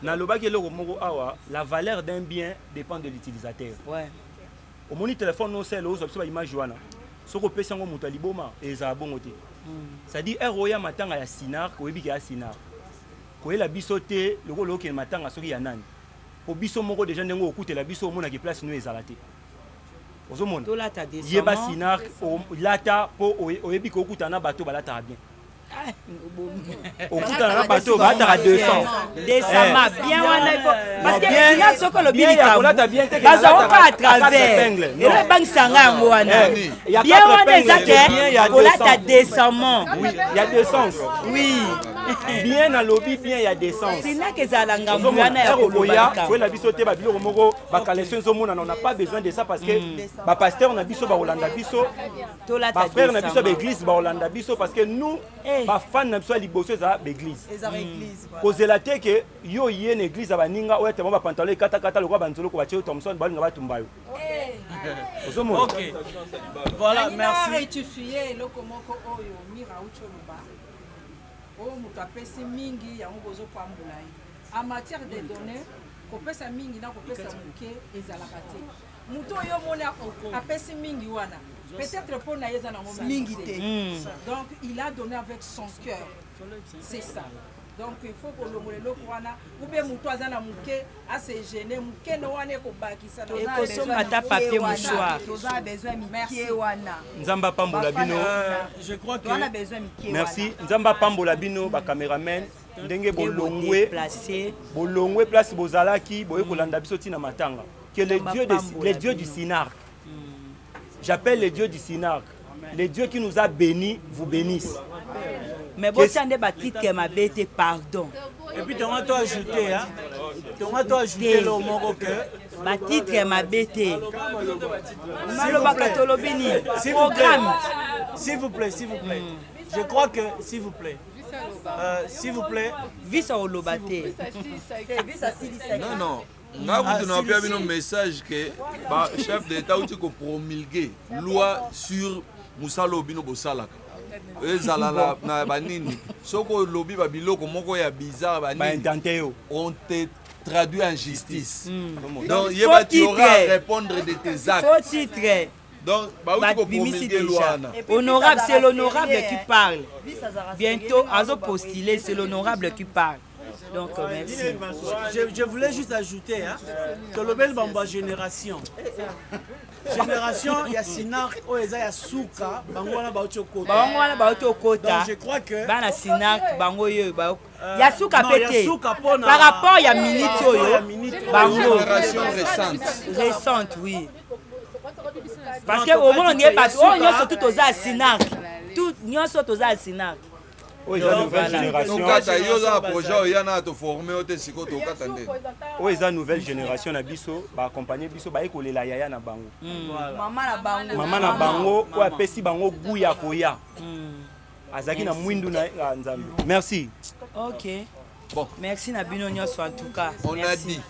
Na lobaki loko moko awa, la valeur d'un bien dépend de l'utilisateur. Ouais. Au moni téléphone no sel ozo biso ba image wana. Soko pesa ngo mutu aliboma eza bongo te. Ça dit eroya matanga ya Sinark, oyebiki ya Sinark. Ko ela biso te loko loke matanga soki ya nani. Po biso moko déjà ndengo okutela biso omona ki place no ezala te. Ozomona. To lata descend. Yeba Sinark lata po oyebiki okutana bato balata bien. Okuta na bateau ba ta 200 desama bien wana il faut parce que bien soko lo bien baza oka à travers et bank sanga yango wana bien wana ezake kolata décemment oui il y a deux sens oui bien na lobby bien il y a des sens Sinark ezala ngambo wana ya koloba ko la biso te ba biloko moko ba collection zomona on n'a pas besoin de ça parce que ba pasteur na biso ba Holanda biso ba frère na biso ba église ba Holanda biso parce que nous ba fan na biso liboso za ba église kozela te ke yo yé na église ba ninga oya te ba pantalon kata kata lokwa banzolo ko ba cheo Thomson ba linga ba tumba yo ozomona OK voilà merci tu fier loko moko oyo mira ucholoba o mutu apesi mingi yango bozopambula ye en matière de données kopesa mingi na kopesa moke ezalaka te mutu oyo omoni apesi mingi wana peut-être mpo na ye eza nango mingi te donc il a donné avec son cœur c'est ça donc il faut kolongola eloko wana ube mutu aza na moke ase gene moke no wana ekobakisa ekosomba ta papier mouchoir toza besoin mike wana nzamba pambola bino je crois que merci nzamba pambola bino ba cameraman ndenge bolongwe place bozalaki boye kolanda biso tina matanga que les dieux du Sinark j'appelle les dieux du Sinark les dieux qui nous a bénis vous bénissent. Mais bon, tu as des titres ma bête, pardon. Et puis, tu as tout ajouté, hein? Tu as tout ajouté le mot que. Ma titre ma bête. S'il vous plaît. Je crois que, s'il vous plaît. Visa Olobate. Non. Nga vous avez un message que le chef d'État a promulgué loi sur Moussa Lobino Bosalaka. Ezala na banini. Soko lobi ba biloko moko ya bizarre banini. On te traduit en justice. Donc tu auras à répondre de tes actes. Faux titre. Donc, honorable, c'est l'honorable qui parle. Bientôt, Azo postulé, c'est l'honorable qui parle. Donc, merci. Je voulais juste ajouter, que le bel bamba génération. Génération, il y a Sinar, il y a Souka, Bangwana Baochokota. Bangwana Baochokota. Donc, je crois que. Bana Sinar, Bangoyo, il y a Souka pété. Par rapport, il y a Minito, Bango. Génération récente. Récente, oui. Parce qu'au moins, on n'y est pas. On y a surtout aux Asinar. Tout, on y a surtout aux Asinar. Oui, la nouvelle génération. Oui, la nouvelle génération na biso ba accompagner biso ba ekolela yaya na bango. Maman na bango o apesi bango guya koya. Azaki na mwindu na nzambe. Merci. OK. Bon, merci na bino nyonso en tout cas. On a dit.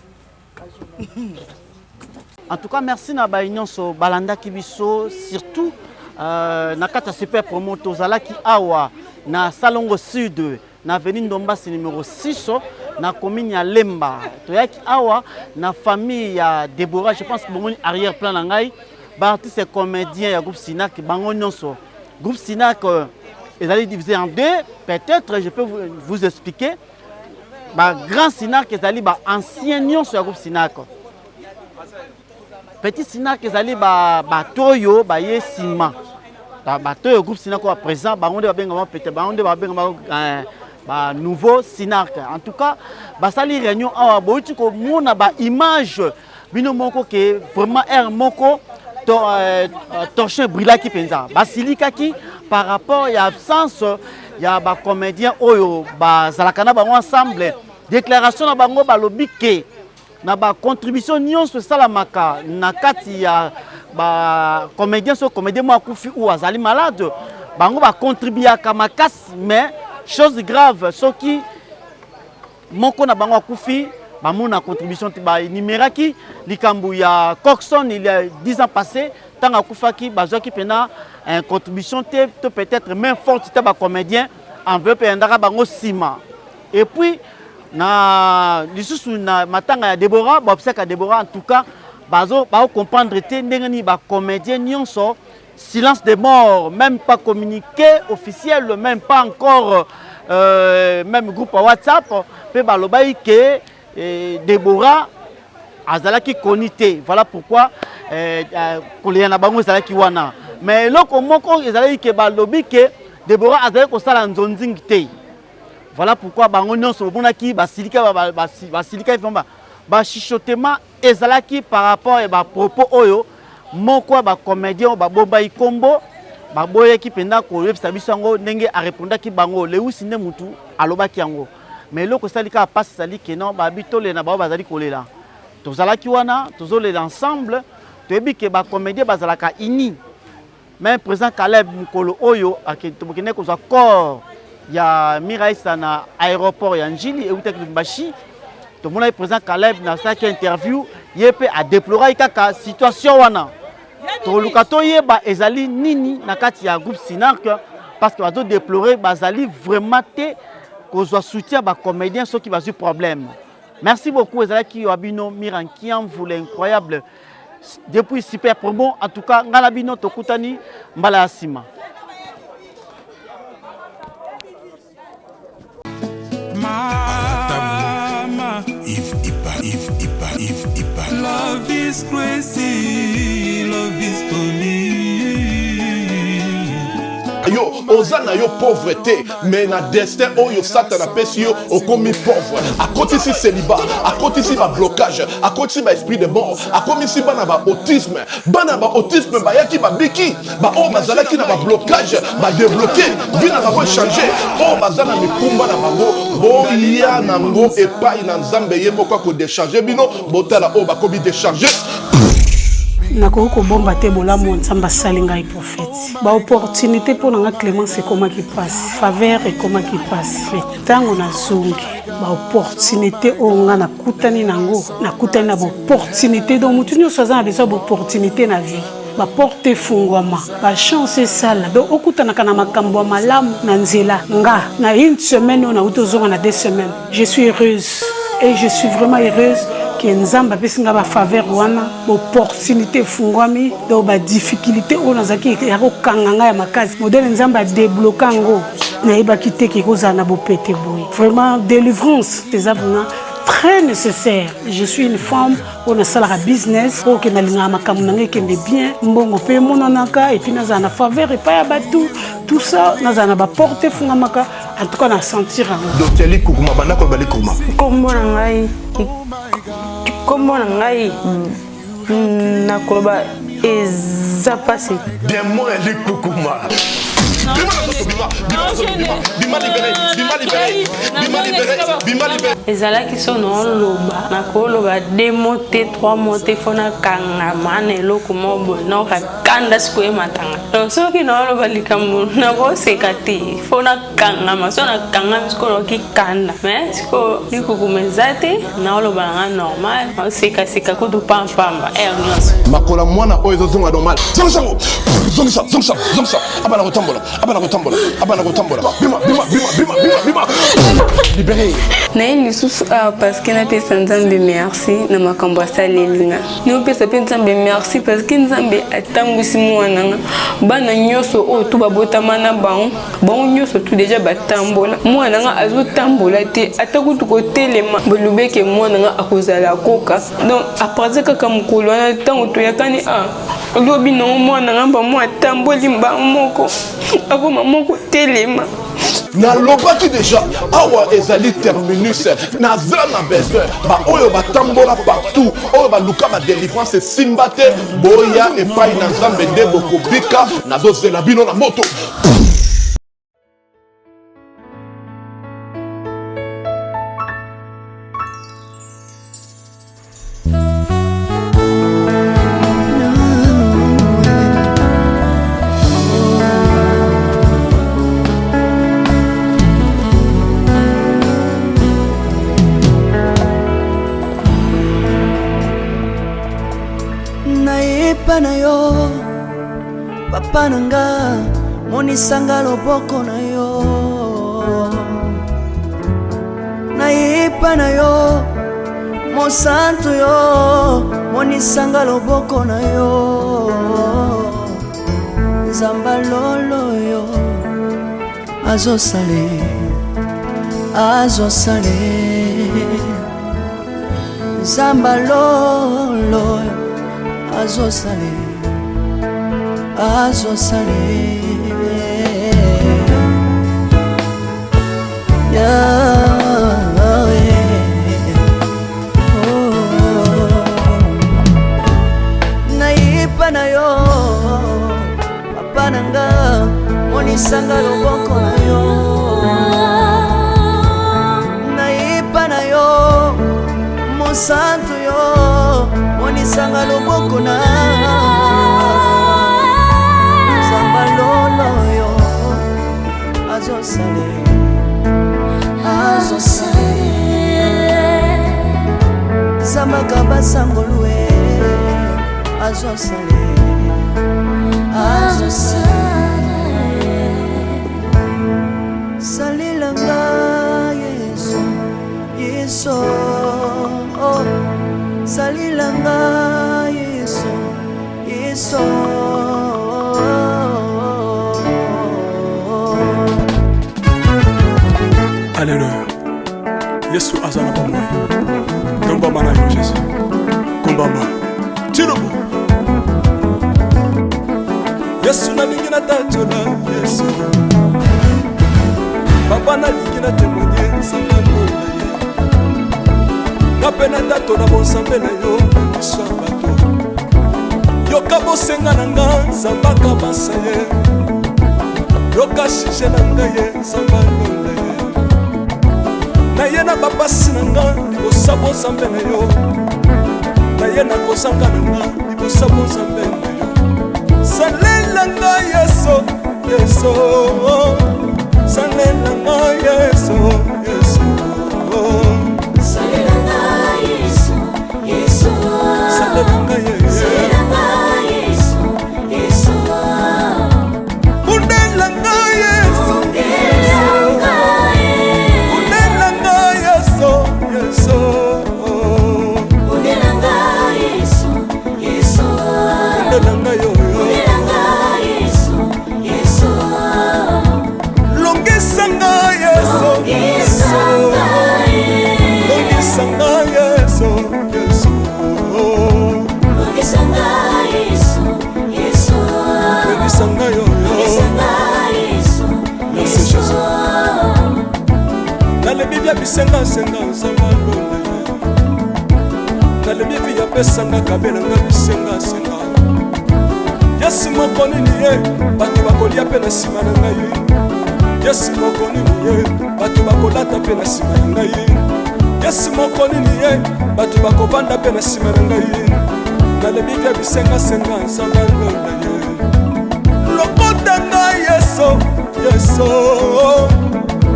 En tout cas, merci na ba nyonso balanda kibiso surtout na kata super promo tozala ki awa na Salongo Sud na avenue Ndombasi numéro 6 na commune ya Lemba toyaki awa na famille ya Deborah, je pense que bon arrière plan na ngai ba artiste comédien ya groupe Sinak bango nyonso groupe Sinak ezali divisé en deux, peut-être je peux vous expliquer. Ba grand Sinak ezali ba ancien nyonso ya groupe Sinak, petit Sinak ezali ba toyo ba yesima bateau le groupe Sinak à présent, on va nouveau Sinak. En tout cas, basali réunion à Boitiko, mon image, binomoko que vraiment un moko torché brilla qui pensa. Basilika qui par rapport à l'absence, il y a des comédiens oyo, zalakana bango ensemble, déclaration na bango balobi ke na ba contribution nyonso salamaka na kati ya ba comédien so comédien mo akufi ou azali malade bango ba contribuer ka makasi, mais chose grave soki moko na bango akufi ba mona contribution ba numeraki likambu ya Coxon il y a 10 ans passé tant akufaki bazaki pena une contribution peut-être même forte ta ba comédien enveloppe ndaka bango sima. Et puis na lisusu na matanga ya Deborah ba obsèque à Deborah en tout cas bazo ba comprendre te ndengani ba comédien nyonso silence de mort, même pas communiqué officiel, même pas encore même groupe WhatsApp pe balobai ke Deborah azalaki konité. Voilà pourquoi koléana bango azalaki wana, mais loko moko ezalaki ke balobi ke Deborah azalaki kosala nzonzingi te. Voilà pourquoi bango nyonso bonaki basilika basilika ifamba ba chichotement ezalaki par rapport à ba propos oyo moko ba comédien ba bomba ikombo ba boyeki penda ko yebisa biso ngo ndenge a répondaki bango leusi ne mutu alobaki yango, mais loko salika passe sali ke non ba bitole na ba bazali kolela tozalaki wana tozolela ensemble toyebi ke ba comédien bazalaka ini. Même président Caleb Mukolo oyo akitobokene ko za corps ya Miraisa na aéroport ya Njili et utek Mbashi to mona président Caleb na sa interview yepe a déplorer kaka situation wana to lukato yeba ezali nini na kati ya groupe Sinak parce que bazo déplorer bazali vraiment te ko zo soutien ba comédien ceux qui bazu problème. Merci beaucoup ezalaki wabino Miranki en vous incroyable depuis super promo. En tout cas ngala bino tokutani mbala asima. Mama, if love is crazy, love is for me. Yo, ozana yo pauvreté, mais na destin oh yo satan apesi yo au commis pauvre. À côté ici célibat, à côté ici ba blocage, à côté ici ba esprit de mort, à côté ici ba autisme ba yaki ba biki, ba oh bazala ki na ba blocage, ba débloquer, bina ba changer. Oh bazana mikumba na bango, bo ya nango et pas ina nzambe ye pourquoi ko décharger bino, botala oh ba kobi décharger. Nakoko kobomba te bolamu nzamba sali ngai prophète ba opportunité pour nga Clémence ekoma ki passe faveur ekoma ki passe tango na zungi ba opportunité o nga nakutani nango nakutani na opportunité donc mutu nyonso azana besoin ba opportunité na vie ba porte fungwama ba chance sala donc okutanaka na makambo malamu na nzela nga na une semaine on a utozonga na 2 semaines. Je suis heureuse et je suis vraiment heureuse ke nzambe apesi nga bafaveur wana baopportunité efungwami donc badifficulté oyo nazalaki ya kokanga ngai ya makasi modele nzambe adébloke yango nayebaki te ke kozala na bopete boye vraiment délivrance eza vraiment très nécessaire. Je suis une femme on a salarié business pour que nalinga makambo nanga ekende bien mbongo pe monanaka et puis naza na faveur et pas batou tout ça naza na ba porte fungamaka en tout cas na sentir docteur Likukuma bana ko bali kuma kombo na ngai na koloba eza passé démon Likukuma ezalaki so noloba nakoloba 2 mots te 3 mots te fona kangama na eloko moko boye nakokakanda sikoye matanga donc soki noloba likambo nakoseka te fona kangama so nakangami siko nakoki kanda mais siko Likukuma eza te naoloba nanga normal nakosekaseka kutu pampamba air nyonso makola mwana oyo ezozonga normal zongisa abana kotambola bima libéré naye lisusu awa parce que napesa nzambe merci na makambo asalelinga naopesa mpe nzambe merci parce que nzambe atambwisi mwana nanga bana nyonso oyo tu babotama na bango nyonso tu deja batambola mwana nanga azotambola te ata kutu kotelema bolobeke mwana nanga akozala koka donc apartir kaka mokolo wana ntango toyakani olobi nango mwana nanga bamo atamboli mbango moko akoma moko telema nalobaki deja awa ezali terminus naza na besoin baoyo batambola partout oyo baluka badélivrance esimba te boya epai na nzambe nde bokobika nazozela bino na moto na yo papa nanga monisanga loboko na yo nayepa na yo mosantu yo monisanga loboko na yo nzamba lolo yo azosale nzamba lolo azosale nayipa na yo papa nanga monisanga loboko na yo nayipa na yo mosantu yo monisanga loboko na nzamba lolo yo azosale zambaka basangolue azosale salilanga yesu salilanga yesu Alléluia. Yesu azana pamoja. Naomba maana ya Yesu. Kumbamba. Chirubu. Yesu na lingina tachola Yesu. Papa na lingina témoigner sangano na ye. Napena tato na bonsambe na yo iswabato. Yoka bosenga nanga zambaka basaye. Yoka shije nanga ye sangano na ye. Na ye na bapasi nanga bosabo zambe na yo. Na ye na kosanga nanga bosabo zambe na yo. Salela nga Yesu, Yesu. Salela nga Yesu, Yesu. Salela nga Yesu, Yesu. Salela nga Yesu, Yesu. Undela nga Yesu, Yesu. monelanga yoyo longisanga yesu longisanga yesu longisanga yoyo merci jésus nalebi bya bisengasenga nzamba londa nalebi bya pesanga kabelanga bisengasenga yesu moko nini ye bato bakolia mpe na nsima na ngai yesu moko nini ye bato bakolata mpe na nsima na ngai yesu moko nini ye bato bakovanda mpe na nsima na ngai nalebi bya bisengasenga nzamba londa ye lokota ngai yesu yesu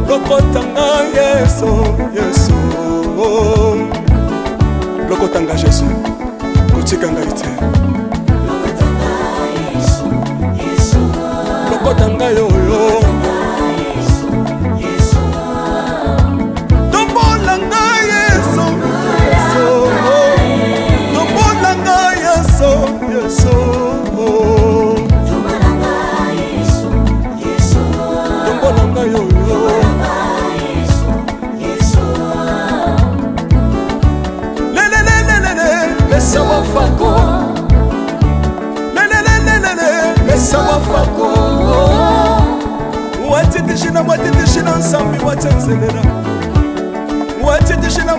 lokotanga yesu yesu lokotanga jesu kotika ngai te lokotanga yoyo tombolanga yesu tombolanga yesu yesu tombolanga yoyo Mesawa fako Mesawa fako Watitishina nsambi watenzelela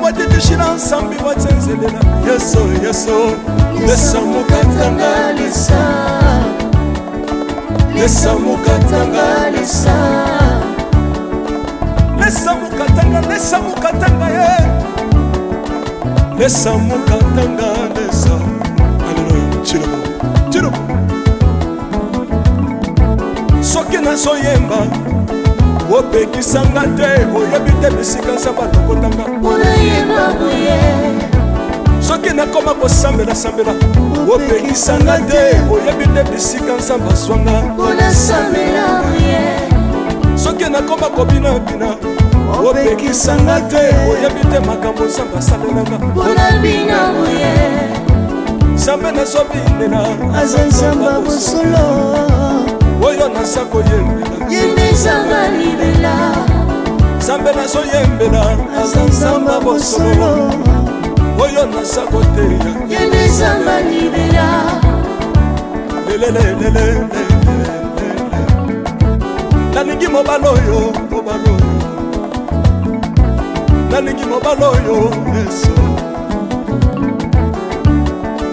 Watitishina nsambi watenzelela Yeso yeso Lesa mukatanga Lesa mukatanga Lesa mukatanga ye Lesa mukatanga lesa Hallelujah Chilobo Chilobo Soki nazoyemba opekisanga te oyebi te bisika nzambe alokotanga soki nakoma kosambela opekisanga te oyebi te bisika nzambe azwanga soki nakoma kobinabina opekisanga te oyebi te makambo nzambe asalelanga nzambe nazobinela aza nzambe bosolo oyo naza koyembela yembezanga libela nzambe nazoyembela aza nzambe bosolo oyo naza koteya yembezanga libela lelelelele nalingi mobala oyo nalingi mobala oyo yesu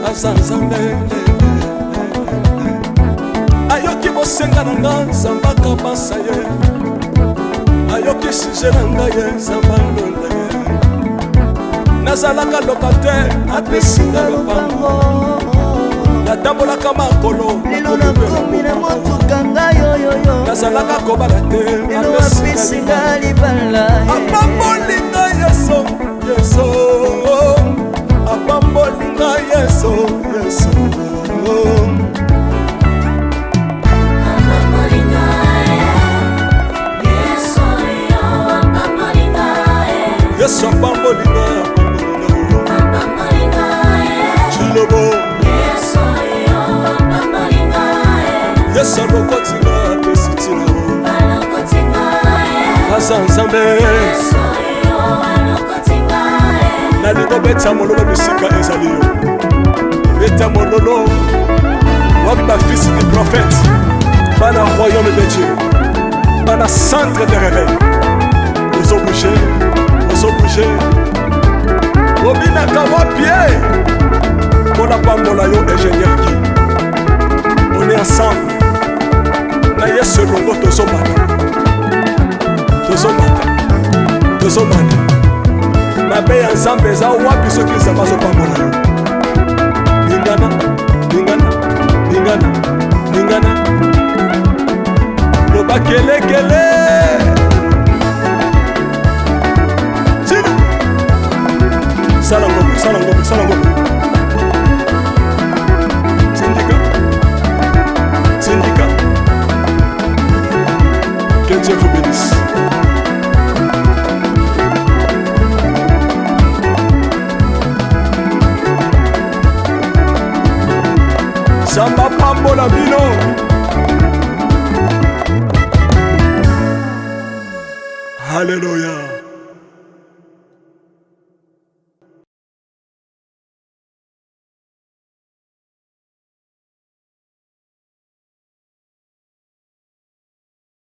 aza nzambe ayoki bosenga na nga nzambe akabasa ye ayoki suje na ngai ye nzambe alonda ye nazalaka lokatere apesinga lopango natambolaka makolo lelo nakomi na motuka ngai oyoyo nazalaka kobala te lelo apesinga libala apambolinga yeso yeso apambolinga yeso yeso Yesu apambolinga Chilobo Yesu alokotinga apesitina aza nzambe nalingo beta mololo bisika ezali yo beta mololo wabi bafisi du prophète bana royaume de Dieu bana centre de réveil ozobouge obinaka wapie mpona pambola yo ingénieur ki on est ensemble na yesu elongo tozomata mabe ya nzambe eza wapi soki nzambe azopambola yo lingana loba kelekele Sala ngombe Syndicat que Dieu vous bénisse Samba na bino. Alléluia.